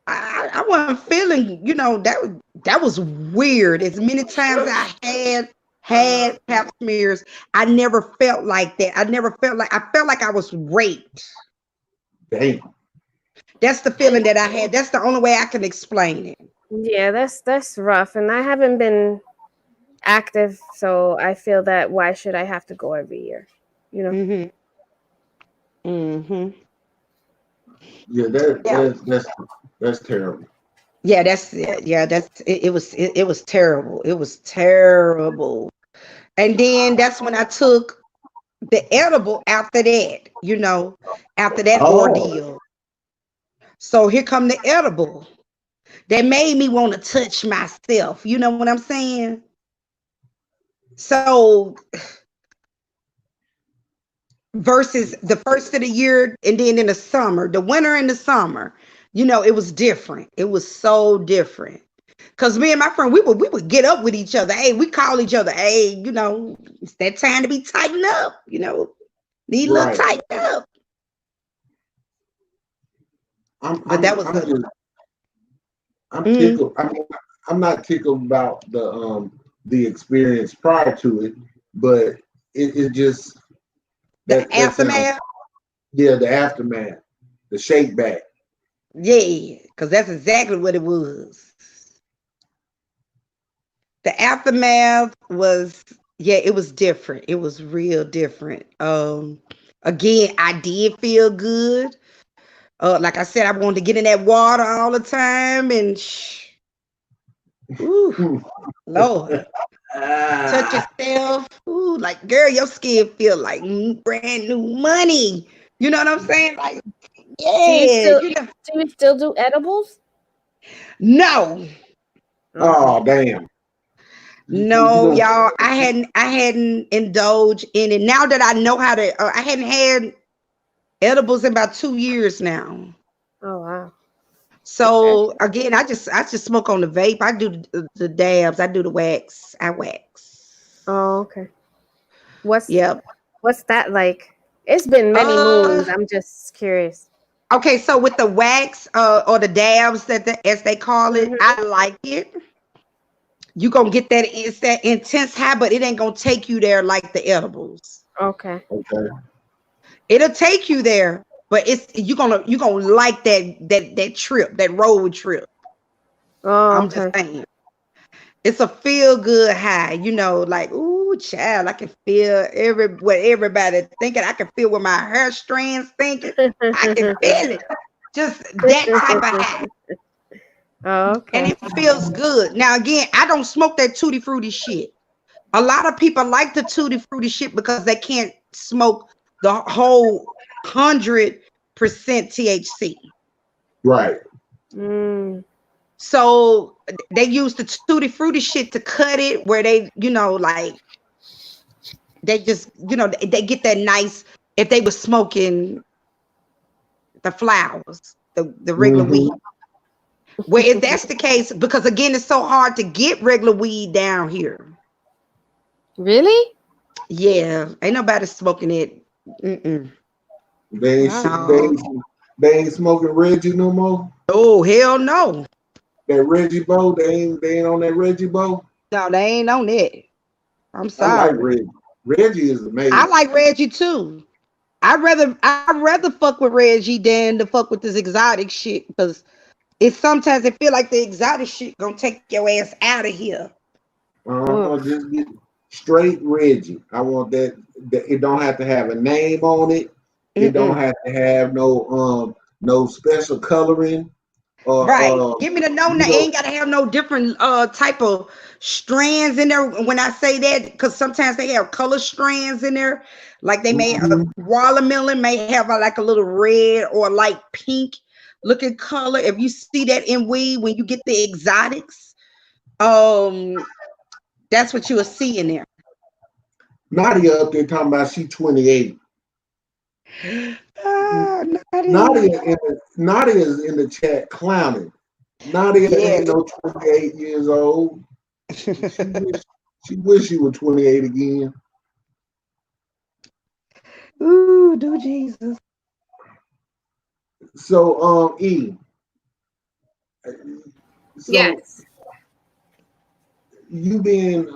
I wasn't feeling, that was weird. As many times I had pap smears, I never felt like that. I felt like I was raped. Damn. That's the feeling that I had. That's the only way I can explain it. Yeah, that's rough, and I haven't been active, so I feel that why should I have to go every year? Yeah, that's terrible. Yeah, it was terrible. It was terrible. And then that's when I took the edible after that, after that ordeal. So here come the edible. That made me want to touch myself. You know what I'm saying? So versus the first of the year and then in the summer, the winter and the summer, it was different. It was so different. Cause me and my friend, we would get up with each other. Hey, we call each other. Hey, it's that time to be tightened up. Need a little Right. tighten up. But that was I'm tickled. I'm not tickled about the experience prior to it, but it just the that sounds, aftermath. yeah, the aftermath, the shake back. Yeah, because that's exactly what it was. The aftermath was, yeah, it was different. It was real different. Again, I did feel good. Like I said, I wanted to get in that water all the time and ooh, Lord, touch yourself. Ooh, like girl, your skin feel like brand new money. You know what I'm saying? Like, yeah, Do you still do edibles? No. Oh damn. No, y'all. I hadn't indulged in it. Now that I know how to, I hadn't had edibles in about 2 years now. Oh wow. So again, I just smoke on the vape. I do the dabs. I do the wax. I wax. Oh, okay. What's that like? It's been many moons. I'm just curious. Okay, so with the wax or the dabs as they call it, I like it. You gonna get it's that intense high, but it ain't gonna take you there like the edibles. Okay. It'll take you there, but you're gonna like that trip, that road trip. Oh, I'm just saying. It's a feel good high, like, ooh, child, I can feel what everybody thinking. I can feel what my hair strands thinking. I can feel it. Just that type of high. Oh, okay. And it feels good. Now, again, I don't smoke that tutti frutti shit. A lot of people like the tutti frutti shit because they can't smoke the whole 100% THC. Right. So they use the tutti frutti shit to cut it where they, like they just, they get that nice, if they were smoking the flowers, the regular weed. Well, if that's the case, because again, it's so hard to get regular weed down here. Really? Yeah, ain't nobody smoking it. They ain't smoking Reggie no more. Oh hell no. That Reggie Bo, they ain't on that Reggie Bo. No, they ain't on it. I'm sorry. I like Reggie. Reggie is amazing. I like Reggie too. I'd rather fuck with Reggie than to fuck with this exotic shit because sometimes it feel like the exotic shit gonna take your ass out of here. Just get straight Reggie. I want that. It don't have to have a name on it. It don't have to have no special coloring. Right. Give me the it ain't gotta have no different type of strands in there. When I say that, because sometimes they have color strands in there. Like they may watermelon may have like a little red or light pink looking color. If you see that in weed when you get the exotics, that's what you will see in there. Nadia up there talking about she 28. Nadia is in the chat clowning. Nadia ain't no 28 years old. She wish she was 28 again. Ooh, do Jesus. So E. Yes. You being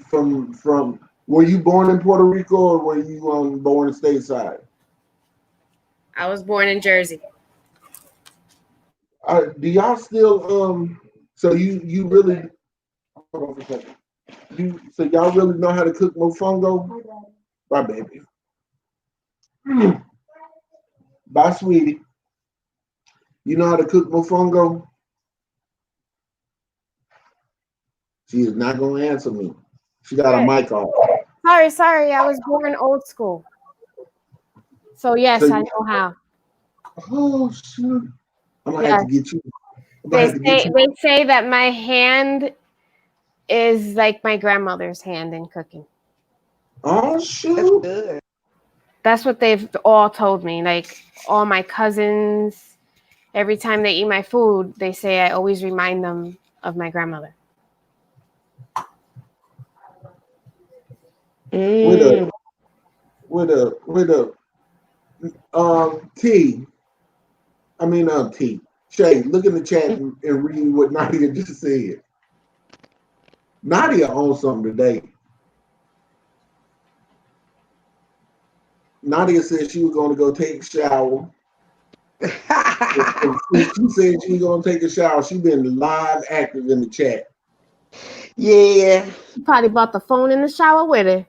from were you born in Puerto Rico or were you born stateside? I was born in Jersey. Do y'all still so you really hold on for a second. So y'all really know how to cook mofongo? Bye baby. Bye sweetie. You know how to cook mofongo? She is not gonna answer me. She got a mic off. Sorry, I was born old school. So yes, I know how. Oh shoot. I'm gonna have to get you. They say that my hand is like my grandmother's hand in cooking. Oh That's shoot! good. That's what they've all told me. Like all my cousins, every time they eat my food, they say I always remind them of my grandmother. With Mm. a with a T. I mean T. Shay, look in the chat and read what Nadia just said. Nadia owns something today. Nadia said she was going to go take a shower. And she said she was going to take a shower. She been live active in the chat. Yeah, She probably bought the phone in the shower with her.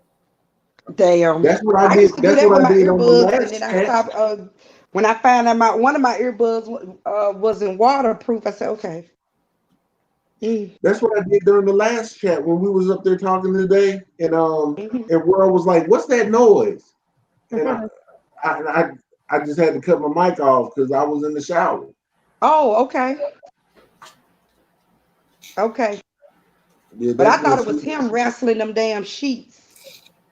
damn. That's what I I did. used to do That's that what with I my did on the earbuds, and last then I chat. stopped. When I found out one of my earbuds wasn't waterproof, I said, okay. Mm. That's what I did during the last chat when we was up there talking today, Mhm. and World was like, "What's that noise?" And I just had to cut my mic off because I was in the shower. Oh, okay. Okay. Yeah, But I that's when thought it was him wrestling them damn sheets.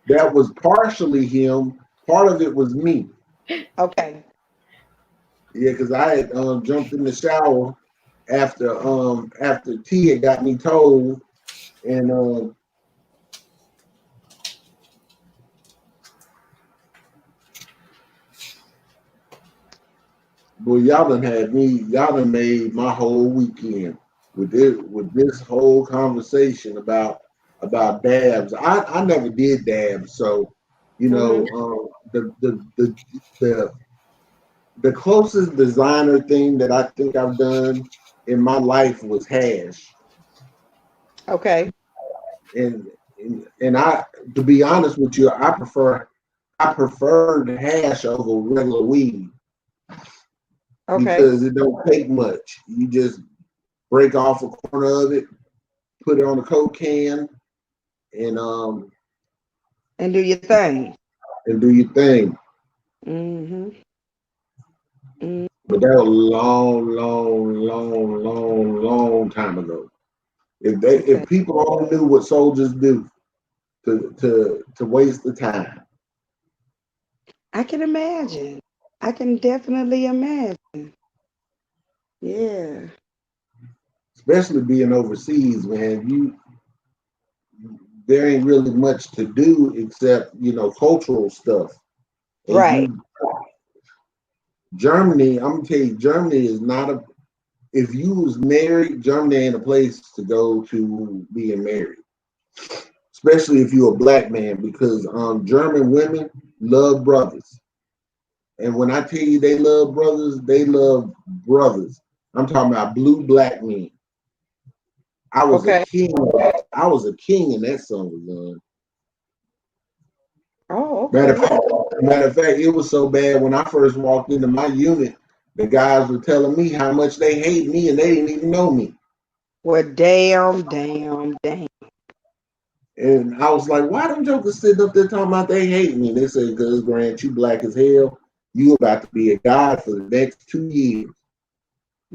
that was partially him. Part of it was me. Okay. Yeah, because I had jumped in the shower after T had got me told, and boy, y'all done made my whole weekend with this whole conversation about dabs. I never did dabs, so you know the closest designer thing that I think I've done in my life was hash. Okay. And I, to be honest with you, I preferred hash over regular weed Okay. because it don't take much. You just break off a corner of it, put it on a Coke can, and And do your thing. do your thing. Mm-hmm. Mm. But that was a long time ago. Okay. If people only knew what soldiers do to waste the time. I can imagine. I can definitely imagine. Yeah. Especially being overseas, man, there ain't really much to do except cultural stuff. And Right. Germany, I'm gonna tell you, Germany is not a. If you was married, Germany ain't a place to go to being married, especially if you're a black man, because German women love brothers, and when I tell you they love brothers, they love brothers. I'm talking about blue black men. I was a Okay. king. I was a king, and that son was done. Oh, Matter okay. of fact, it was so bad when I first walked into my unit, the guys were telling me how much they hate me, and they didn't even know me. Well, damn. And I was like, "Why them jokers sitting up there talking about they hate me?" And they said, "Because Grant, you black as hell. You about to be a god for the next 2 years."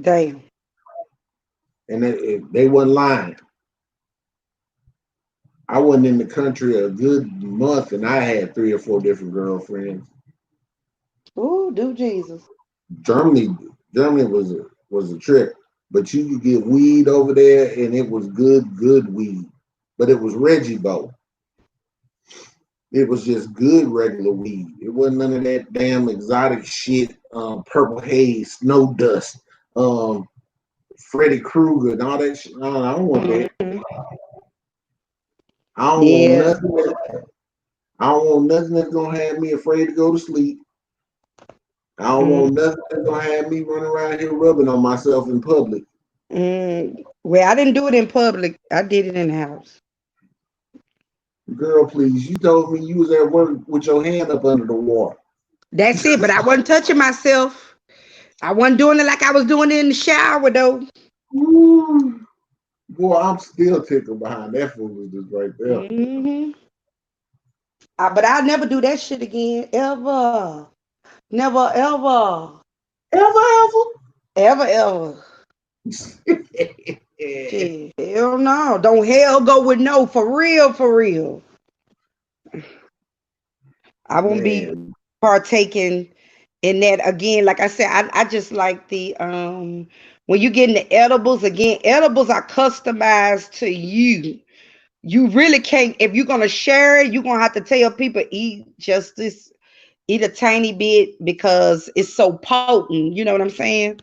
Damn. And they wasn't lying. I wasn't in the country a good month, and I had 3 or 4 different girlfriends. Ooh, do Jesus. Germany was a trip, but you could get weed over there, and it was good weed. But it was Reggie Bo. It was just good regular weed. It wasn't none of that damn exotic shit, purple haze, snow dust, Freddy Krueger, and all that shit. I don't want that. Mhm. I don't want Yeah. nothing. I don't want nothing that's gonna have me afraid to go to sleep. I don't want nothing that's gonna have me running around here rubbing on myself in public. Well, I didn't do it in public. I did it in the house. Girl, please, you told me you was at work with your hand up under the water. That's it. But I wasn't touching myself. I wasn't doing it like I was doing it in the shower, though. Ooh. Boy, I'm still tickled behind that foolishness right there. Mm-hmm. But I'll never do that shit again. Ever. Never, ever. Ever. Ever, ever. Shit, hell no. Don't hell go with no, for real, for real. I won't be Man, partaking in that again. Like I said, I just like the when you get in the edibles again, edibles are customized to you. You really can't, if you're gonna share it, you're gonna have to tell people eat just this, eat a tiny bit because it's so potent. You know what I'm saying?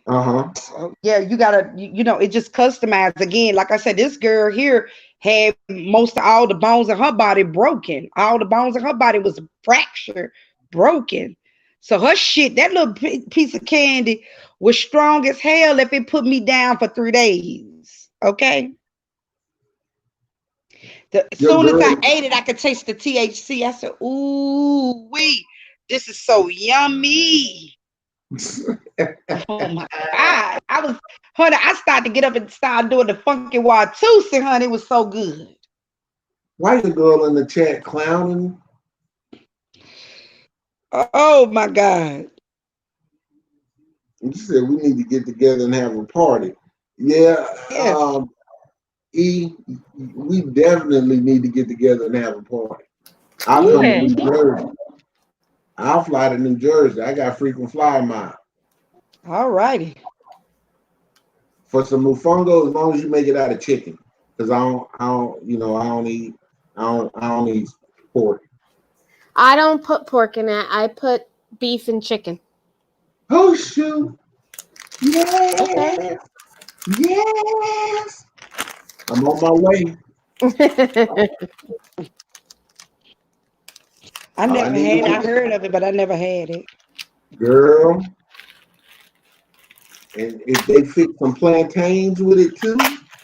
uh-huh. So, yeah, you gotta, you know, it just customized again. Like I said, this girl here had most of all the bones in her body broken. All the bones in her body was fractured, broken. So her shit, that little piece of candy was strong as hell if it put me down for 3 days. Okay. As Your soon as I girl, ate it, I could taste the THC. I said, "Ooh, wee, this is so yummy." Oh my God. Honey, I started to get up and start doing the funky Watusi, honey. It was so good. why the girl in the chat clowning? Oh my God. And she said we need to get together and have a party. Yeah, Yeah. E, we definitely need to get together and have a party. I'll come to Yeah. New Jersey. I'll fly to New Jersey. I got frequent flyer miles. All righty. For some mofongo, as long as you make it out of chicken. Because I don't eat pork. I don't put pork in it. I put beef and chicken. Oh shoot. Okay. Yes. Yes. I'm on my way. I All I never need to had I do, heard of it, but I never had it. girl. And if they fix some plantains with it too.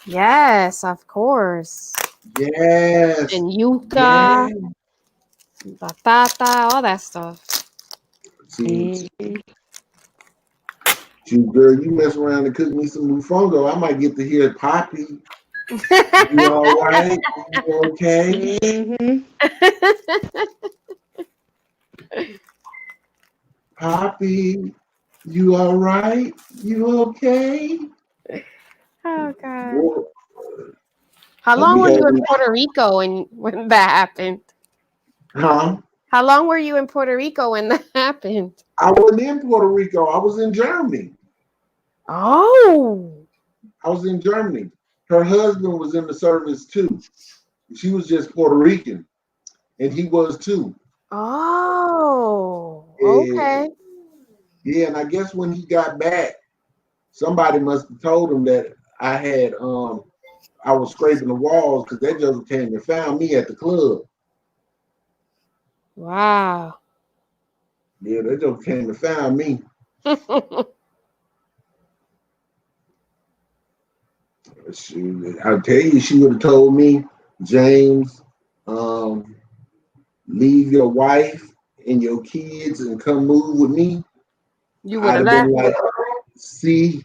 Yes, of course. Yes. And yuca, Yes. batata, all that stuff. See, Mhm. you girl, you mess around and cook me some mofongo. I might get to hear Poppy. You all right? You okay? Mhm. Poppy, you all right? You okay? Oh God. Well, How I'll long be were you in having, Puerto Rico when that happened? huh? How long were you in Puerto Rico when that happened? I wasn't in Puerto Rico. I was in Germany. Oh. I was in Germany. Her husband was in the service too. She was just Puerto Rican, and he was too. Oh. Yeah, Okay. yeah. And I guess when he got back, somebody must have told him that I was scraping the walls because that just came and found me at the club. Wow. Yeah, that just came and found me. I'll tell you, she would have told me, James, um, leave your wife and your kids and come move with me. You would I'd have have been left. like, see,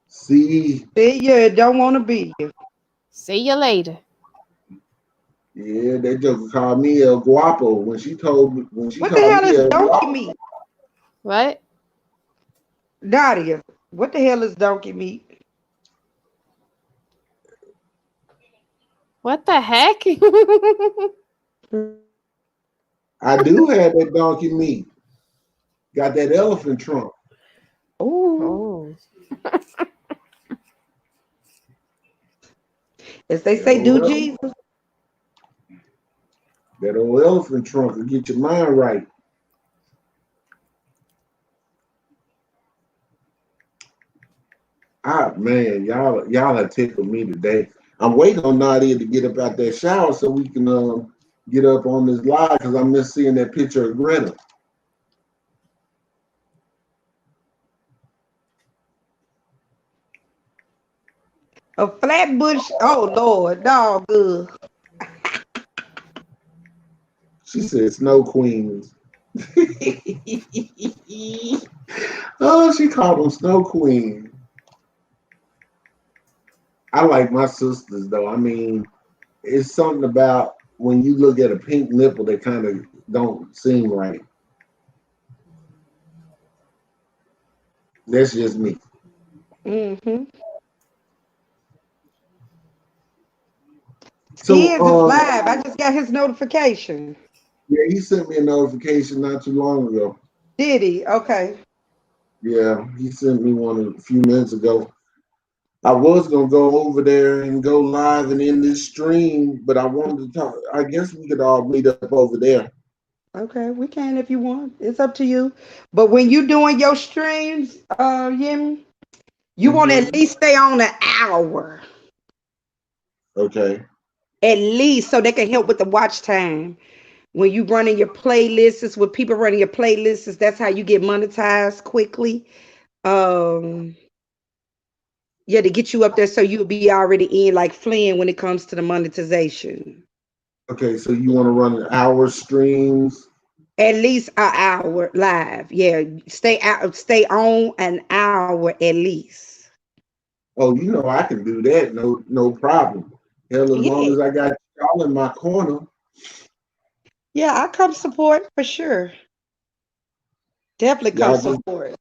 see, See, you don't want to be here. See you later. yeah, that joker called me El Guapo when she What the called hell me is El donkey Guapo. meat? What? Nadia, what the hell is donkey meat? What the heck? I do have that donkey meat. Got that elephant trunk. Ooh. Oh. As they That say, do old, Jesus. that old elephant trunk will get your mind right. Ah man, y'all have tickled me today. I'm waiting on Nadia to get up out that shower so we can get up on this live because I miss seeing that picture of Greta. A flatbush. Oh Lord, dog good. She said Snow Queens. Oh, she called them Snow Queen. I like my sisters though. I mean, it's something about when you look at a pink nipple that kind of don't seem right. That's just me. Mm-hmm. Skins is So live. I just got his notification. yeah, he sent me a notification not too long ago. Did he? Okay. Yeah, he sent me one a few minutes ago. I was gonna go over there and go live and end this stream, but I wanted to talk. I guess we could all meet up over there. Okay, we can if you want. It's up to you. But when you doing your streams, Yemi, you want to Hmm. at least stay on an hour. Okay. At least so they can help with the watch time. When you running your playlists, with people running your playlists, that's how you get monetized quickly. Um, yeah, to get you up there so you'll be already in like Flynn when it comes to the monetization. Okay. So you want to run an hour streams? At least an hour live. Yeah, stay out, stay on an hour at least. Oh, you know I can do that. No, no problem. Hell, as long Yeah, as I got y'all in my corner. yeah, I come support for sure. Definitely come Y'all just support.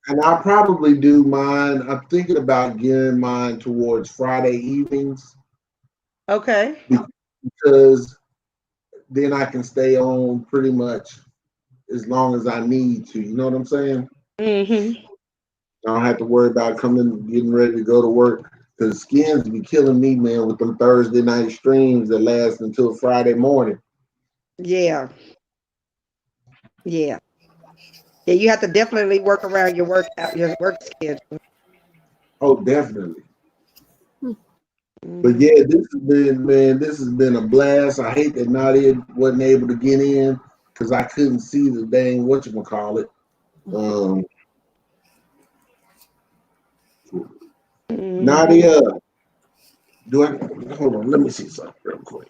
and I'll probably do mine. I'm thinking about gearing mine towards Friday evenings Okay. because then I can stay on pretty much as long as I need to. You know what I'm saying? Mm-hmm. I don't have to worry about coming, getting ready to go to work. Because skins be killing me, man, with them Thursday night streams that last until Friday morning. Yeah. Yeah. Yeah, you have to definitely work around your work schedule. Oh, definitely. But Hmm. yeah, this has been, man, this has been a blast. I hate that Nadia wasn't able to get in because I couldn't see the dang whatchamacallit. Um, Hmm. Nadia, do I hold on? Let me see something real quick.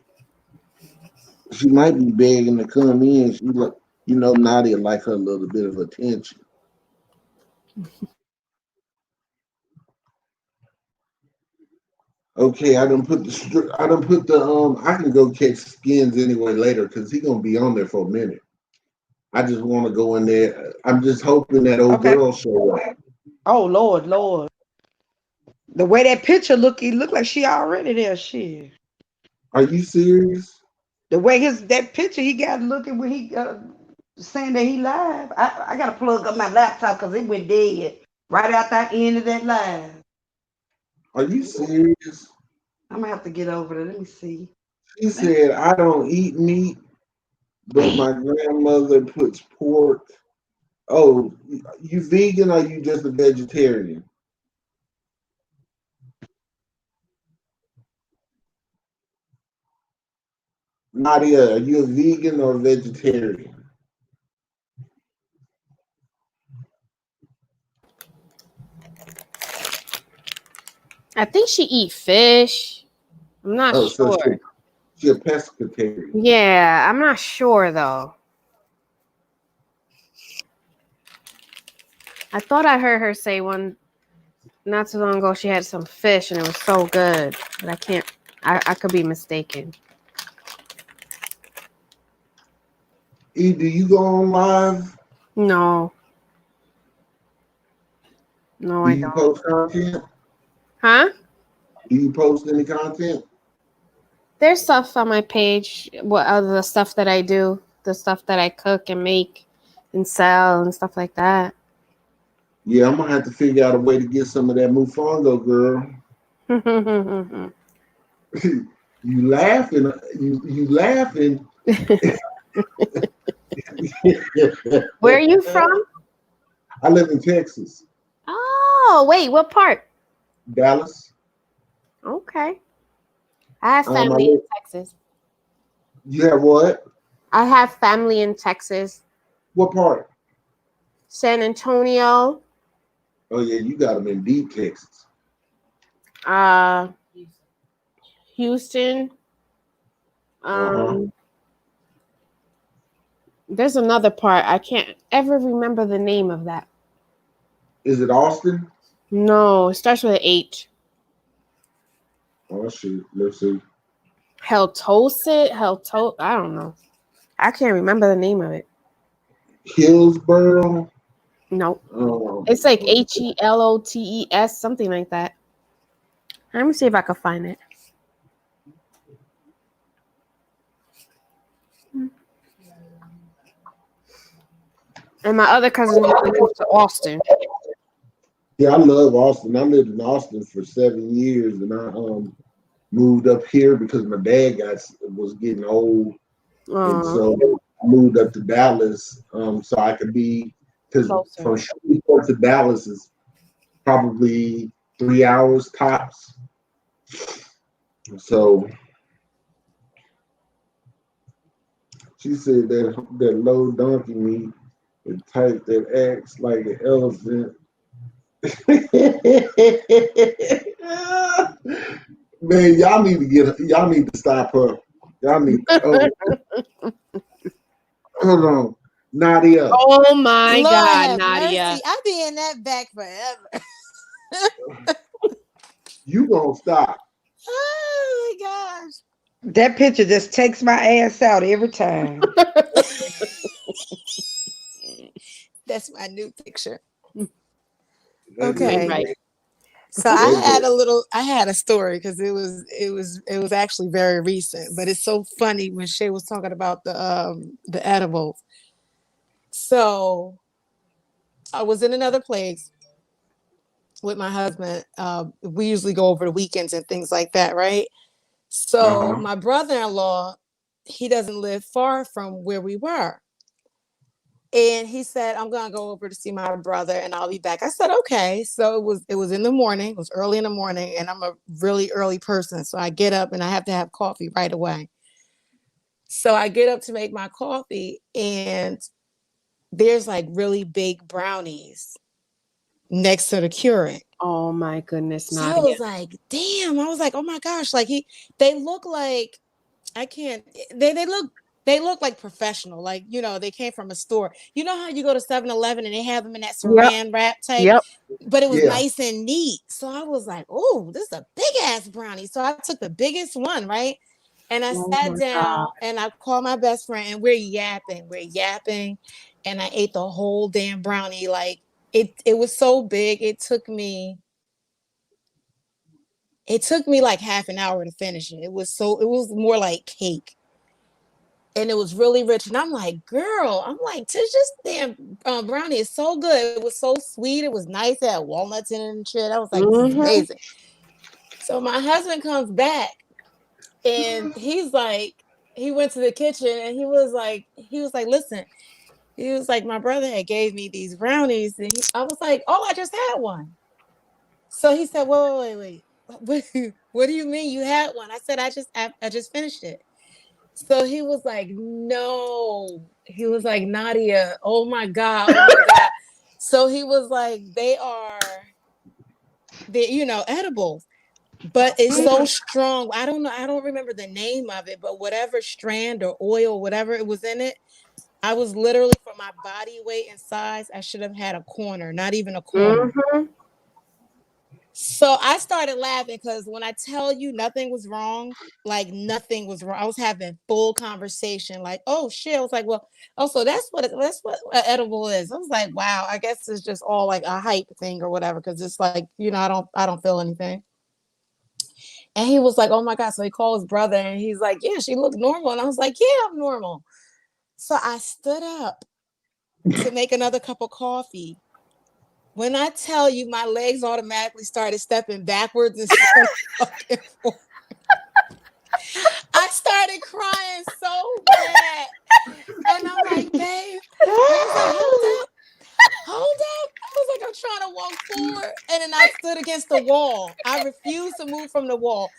She might be begging to come in. She look, you know, Nadia like her a little bit of attention. Okay, I don't put the I can go catch skins anyway later because he gonna be on there for a minute. I just want to go in there. I'm just hoping that old Okay. girl show up. Oh Lord, Lord. The way that picture look, it look like she already there. Shit. Are you serious? The way that picture he got looking when he saying that he live. I gotta plug up my laptop because it went dead right after I ended that live. Are you serious? I'm gonna have to get over there. Let me see. She said I don't eat meat, but my grandmother puts pork. Oh, you vegan or you just a vegetarian? Nadia, are you a vegan or a vegetarian? I think she eat fish. I'm not Oh, so sure. she a pescatarian. Yeah, I'm not sure though. I thought I heard her say one not too long ago she had some fish and it was so good, but I can't. I could be mistaken. E, do you go on live? No, no, Do I you don't. post content? Huh? Do you post any content? There's stuff on my page. What other stuff that I do? The stuff that I cook and make and sell and stuff like that. Yeah, I'm gonna have to figure out a way to get some of that Mufongo, girl. You laughing? You laughing? Where are you from? I live in Texas, Oh, wait, what part? Dallas. Okay. I have I family in live. Texas. You have what? I have family in Texas. What part? San Antonio, Oh yeah, you got them in deep Texas. uh, Houston. Uh huh. Um, there's another part. I can't ever remember the name of that. Is it Austin? No, it starts with an H. Oh shoot, let's see. I don't know. I can't remember the name of it. Hillsboro. Nope. Um, It's like Helotes, something like that. Let me see if I can find it. And my other cousin moved to Austin. Yeah, I love Austin. I lived in Austin for 7 years, and I moved up here because my dad was getting old, and so I moved up to Dallas so I could be, because Closer. from Shreveport to Dallas is probably 3 hours tops. So she said that low donkey meat is tight that acts like an elephant. Man, y'all need to stop her. Y'all need hold on. Nadia. Oh my Lord God, have Nadia. mercy. I'll be in that back forever. You gonna stop. Oh my gosh. That picture just takes my ass out every time. That's my new picture. That's Okay. Right. So I had a story because it was actually very recent, but it's so funny when Shay was talking about the edibles. So I was in another place with my husband. We usually go over the weekends and things like that, right? So my brother-in-law, he doesn't live far from where we were. And he said, I'm gonna go over to see my brother and I'll be back. I said, okay. So it was in the morning, it was early in the morning, and I'm a really early person. So I get up and I have to have coffee right away. So I get up to make my coffee, and there's like really big brownies next to the Keurig. Oh my goodness, So I Nadia. was like, damn. I was like, oh my gosh, like they look like I can't they look like professional, like, you know, they came from a store. You know how you go to 7-Eleven and they have them in that saran wrap type? Yep. But it was Yeah. nice and neat. So I was like, oh, this is a big ass brownie. So I took the biggest one, right? And I sat down and I called my best friend, and we're yapping. And I ate the whole damn brownie. Like it was so big. It took me like half an hour to finish it. It was more like cake. And it was really rich. And I'm like, girl, this damn brownie is so good. It was so sweet. It was nice. It had walnuts in it and shit. I was like, this is amazing. So my husband comes back, and he's like, he went to the kitchen and he was like, listen, he was like, my brother had gave me these brownies. And I was like, oh, I just had one. So he said, wait. What do you mean you had one? I said, I just finished it. So he was like, no. He was like, Nadia, oh my God. So he was like, they're, you know, edible, but it's so strong. I don't know. I don't remember the name of it, but whatever strand or oil, whatever it was in it, I was literally, for my body weight and size, I should have had a corner, not even a corner. So I started laughing because when I tell you nothing was wrong, like nothing was wrong. I was having full conversation, like, oh shit. I was like, well, so that's what an edible is. I was like, wow, I guess it's just all like a hype thing or whatever, because it's like, you know, I don't feel anything. And he was like, oh my God. So he called his brother and he's like, yeah, she looked normal. And I was like, yeah, I'm normal. So I stood up to make another cup of coffee. When I tell you, my legs automatically started stepping backwards instead of fucking forward. I started crying so bad. And I'm like, babe. I was like, hold up. I was like, I'm trying to walk forward. And then I stood against the wall. I refused to move from the wall.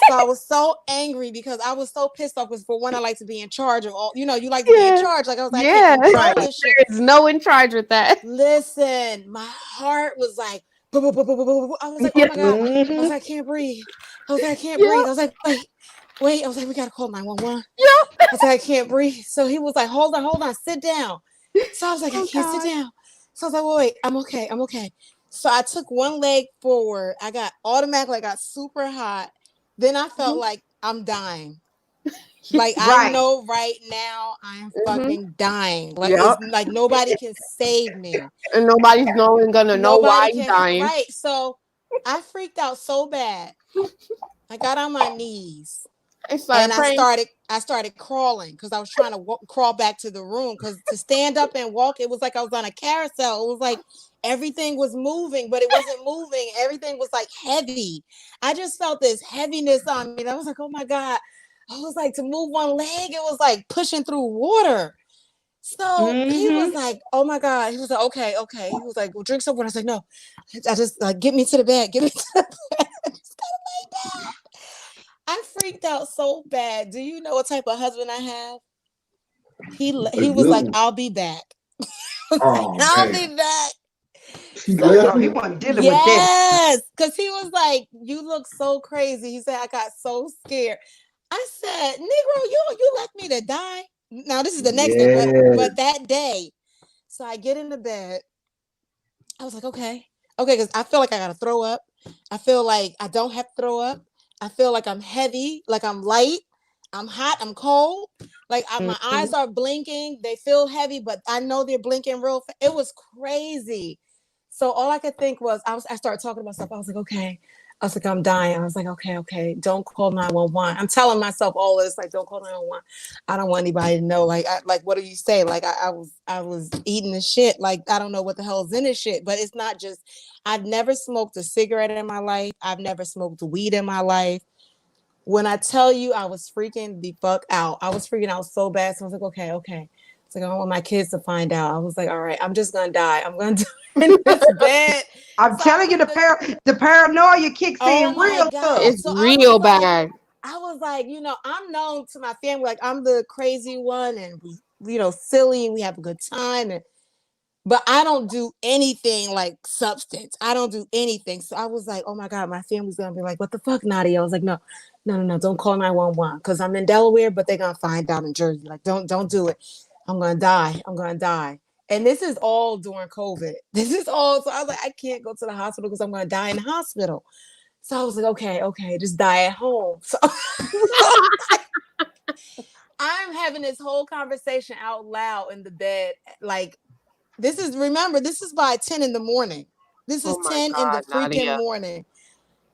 So I was so angry because I was so pissed off, because for one, I like to be in charge of all, you know, you like to be in charge. Like I was like, I can't control this shit. There's no in charge with that. Listen, my heart was like, I was like, oh my God. I was like, I can't breathe. I was like, I can't breathe. I was like, wait. I was like, we gotta call 911. I was like, I can't breathe. So he was like, hold on, sit down. So I was like, I can't sit down. So I was like, wait, I'm okay. So I took one leg forward. I got super hot. Then I felt like I'm dying. Like I know right now I'm fucking dying. Like it's like nobody can save me. And nobody's gonna know why you're dying. Right. So I freaked out so bad. I got on my knees It's And like I started crawling because I was trying to crawl back to the room, because to stand up and walk, it was like I was on a carousel. It was like everything was moving, but it wasn't moving. Everything was like heavy. I just felt this heaviness on me. And I was like, oh my God. I was like, to move one leg, it was like pushing through water. So he was like, oh my God. He was like, okay. He was like, well, drink some water. I was like, no, I just like, get me to the bed. Get me to the bed. I just gotta lay down. I freaked out so bad. Do you know what type of husband I have? He was like, I'll be back. Oh, I'll man. be back. He So left He you. wasn't dealing with that. yes, because he was like, you look so crazy. He said, I got so scared. I said, Negro, you left me to die. Now this is the next day, but that day. So I get into bed. I was like, okay, because I feel like I gotta throw up. I feel like I don't have to throw up. I feel like I'm heavy, like I'm light, I'm hot, I'm cold. Like my eyes are blinking. They feel heavy, but I know they're blinking real fast. It was crazy. So all I could think was, I started talking to myself. I was like, okay. I was like, I'm dying. I was like, okay. Don't call 911. I'm telling myself all this, like, don't call 911. I don't want anybody to know. Like, what do you say? Like, I was eating the shit. Like, I don't know what the hell is in this shit. But it's not just. I've never smoked a cigarette in my life. I've never smoked weed in my life. When I tell you, I was freaking the fuck out. I was freaking out so bad. So I was like, okay. It's like, I don't want my kids to find out. I was like, all right, I'm just gonna die. I'm gonna die in this bed. I'm telling you, the paranoia kicks in real tough. it's So real bad. I was like, I'm known to my family, like I'm the crazy one, and we, silly, and we have a good time, but I don't do anything like substance. I don't do anything. So I was like, oh my God, my family's gonna be like, what the fuck, Nadia? I was like, no, don't call 911, because I'm in Delaware, but they're gonna find out in Jersey. Like, don't do it. I'm gonna die. And this is all during COVID. So I was like, I can't go to the hospital because I'm gonna die in the hospital. So I was like, okay, just die at home. So I'm having this whole conversation out loud in the bed. Like, this is by 10 in the morning. This is 10 in the freaking morning.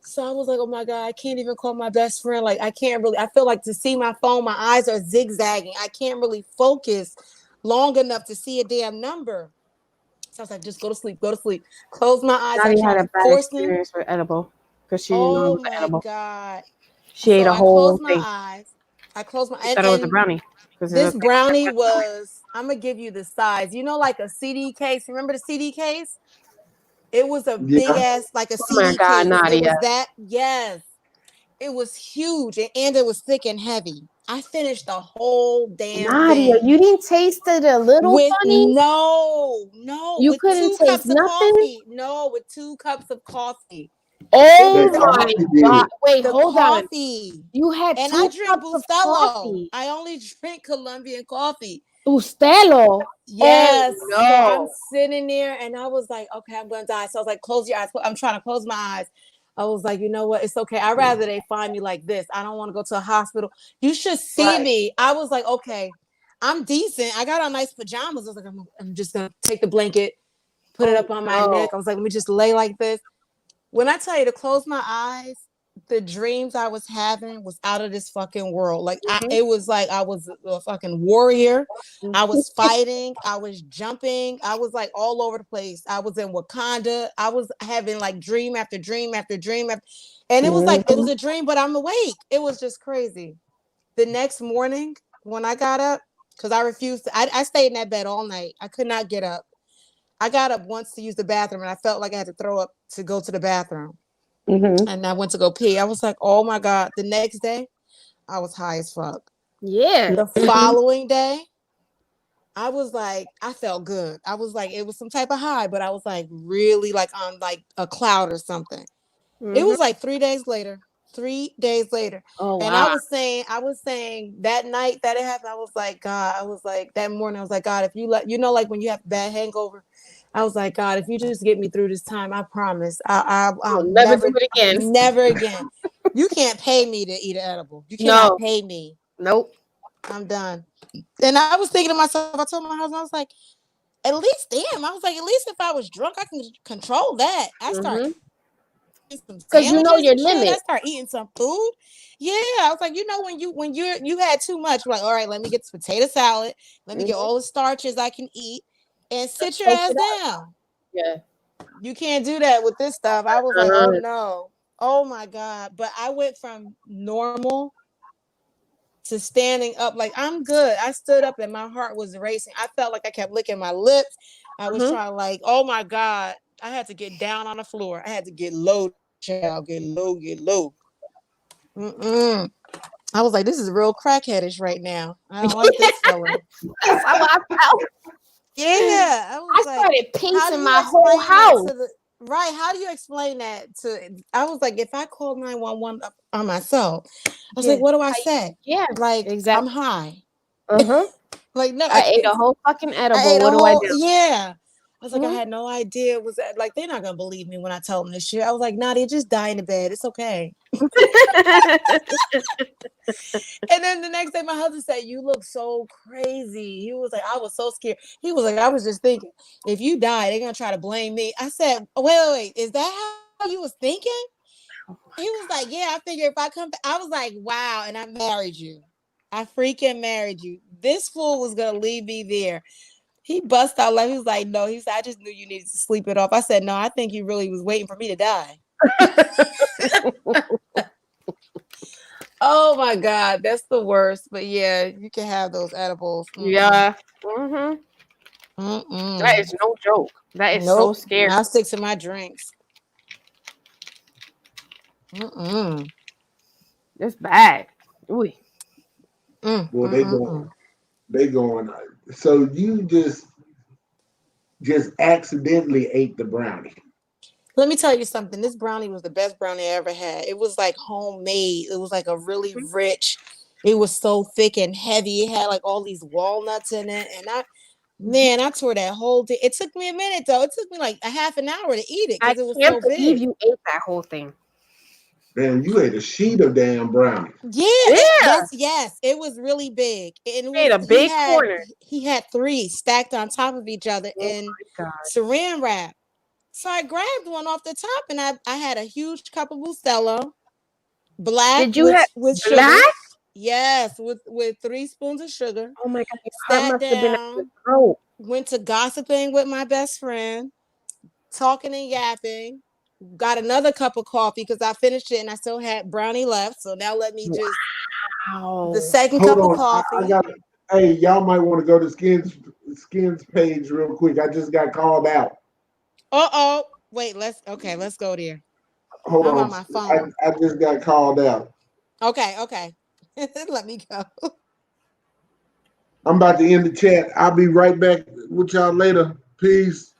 So I was like, oh my God, I can't even call my best friend. Like, I feel like to see my phone, my eyes are zigzagging. I can't really focus long enough to see a damn number. So I was like, just go to sleep. Close my eyes. Nadia had a bad experience with edible because she didn't know it was edible. God. She ate a whole thing. I closed my eyes. I thought it was a brownie. This brownie was, I'm going to give you the size. Like a CD case. Remember the CD case? It was a big ass, like a CD my God, case. Nadia. It was that. Yes. It was huge, and it was thick and heavy. I finished the whole damn Nadia, thing. you didn't taste it a little funny? No. You with couldn't 2 taste cups nothing? of coffee. No, with 2 cups of coffee. Oh my God. Wait, hold on. Coffee. You had 2 And I drink cups of Bustelo. coffee. I only drink Colombian coffee. Bustelo? Yes. Oh, no. So I'm sitting there and I was like, okay, I'm going to die. So I was like, close your eyes. I'm trying to close my eyes. I was like, you know what? It's okay. I'd rather they find me like this. I don't want to go to a hospital. You should see me. I was like, okay, I'm decent. I got on nice pajamas. I was like, I'm just going to take the blanket, put it up on my neck. I was like, let me just lay like this. When I tell you to close my eyes, the dreams I was having was out of this fucking world. Like, it was like I was a fucking warrior. I was fighting. I was jumping. I was like all over the place. I was in Wakanda. I was having like dream after dream after dream. And it was like, it was a dream, but I'm awake. It was just crazy. The next morning when I got up, because I refused to, I stayed in that bed all night. I could not get up. I got up once to use the bathroom and I felt like I had to throw up to go to the bathroom. And I went to go pee. I was like, oh my God. The next day, I was high as fuck. Yeah. The following day, I was like, I felt good. I was like, it was some type of high, but I was like really like on like a cloud or something. It was like 3 days later. 3 days later. Oh, wow. And I was saying that night that it happened, I was like, God, I was like, that morning, I was like, God, if you like when you have bad hangover, I was like, God, if you just get me through this time, I promise I'll never do it again. Never again. You can't pay me to eat an edible. You cannot pay me. Nope. I'm done. And I was thinking to myself, I told my husband, I was like, at least if I was drunk, I can control that. some Because you know sandwiches your and shit. I limit. start eating some food. Yeah, I was like, you know, when you had too much, like, all right, let me get this potato salad, let me get Mhm. all the starches I can eat, and sit your Soak ass it up. down. Yeah. You can't do that with this stuff. I was like, oh Uh-huh. no, oh my god. But I went from normal to standing up. Like, I'm good. I stood up and my heart was racing. I felt like I kept licking my lips. I was Mhm. trying, like, oh my god. I had to get down on the floor. I had to get low, child. Get low, get low. Mm-mm. I was like, this is real crackheadish right now. I don't like this feeling. That's how I felt. Yeah. I I was like, started how do pacing you my whole explain that house. to the right? How do you explain that to I was like, if I called 911 on myself, I was Yeah. like, what do I say? Yeah. Like, I'm Exactly. high. Uh-huh. Like, no, I ate a whole fucking I edible. ate a What do I whole, do? yeah. I was like, I Mhm. had no idea. Was that like, they're not gonna believe me when I tell them this shit. I was like, Nadia, just die in the bed. It's okay. And then the next day, my husband said, you look so crazy. He was like, I was so scared. He was like, I was just thinking, if you die, they're gonna try to blame me. I said, wait, is that how you was thinking? He was like, yeah, I figure if I come back, I was like, wow, and I married you. I freaking married you. This fool was gonna leave me there. He bust out like he was like, no, he said, I just knew you needed to sleep it off. I said, no, I think he really was waiting for me to die. Oh my God, that's the worst. But yeah, you can have those edibles. Yeah. Mhm. That is no joke. That is so Nope. scary. I'll stick to my drinks. Mm-mm. It's bad. Ooh. Well, they going. So you just accidentally ate the brownie. Let me tell you something. This brownie was the best brownie I ever had. It was like homemade. It was like a really rich. It was so thick and heavy. It had like all these walnuts in it, and I tore that whole thing. It took me a minute though. It took me like a half an hour to eat it I because it was can't so believe big. you ate that whole thing. Man, you ate a sheet of damn brownie. Yeah, Yeah. yes, it was really big. And it You ate was a big corner. he had three stacked on top of each other Oh in my God. saran wrap. So I grabbed one off the top and I had a huge cup of Bustelo, black Did you have with sugar. black? Yes, with 3 spoons of sugar. Oh my God. Your heart Sat must have been at your down, throat. went to gossiping with my best friend, talking and yapping. Got another cup of coffee because I finished it and I still had brownie left. So now let me just the Wow. second Hold cup of on, I coffee. got. Hey, y'all might want to go to Skins page real quick. I just got called out. Oh, wait, let's go there. Hold I'm on, on my phone. I just got called out. Okay. Let me go. I'm about to end the chat. I'll be right back with y'all later. Peace.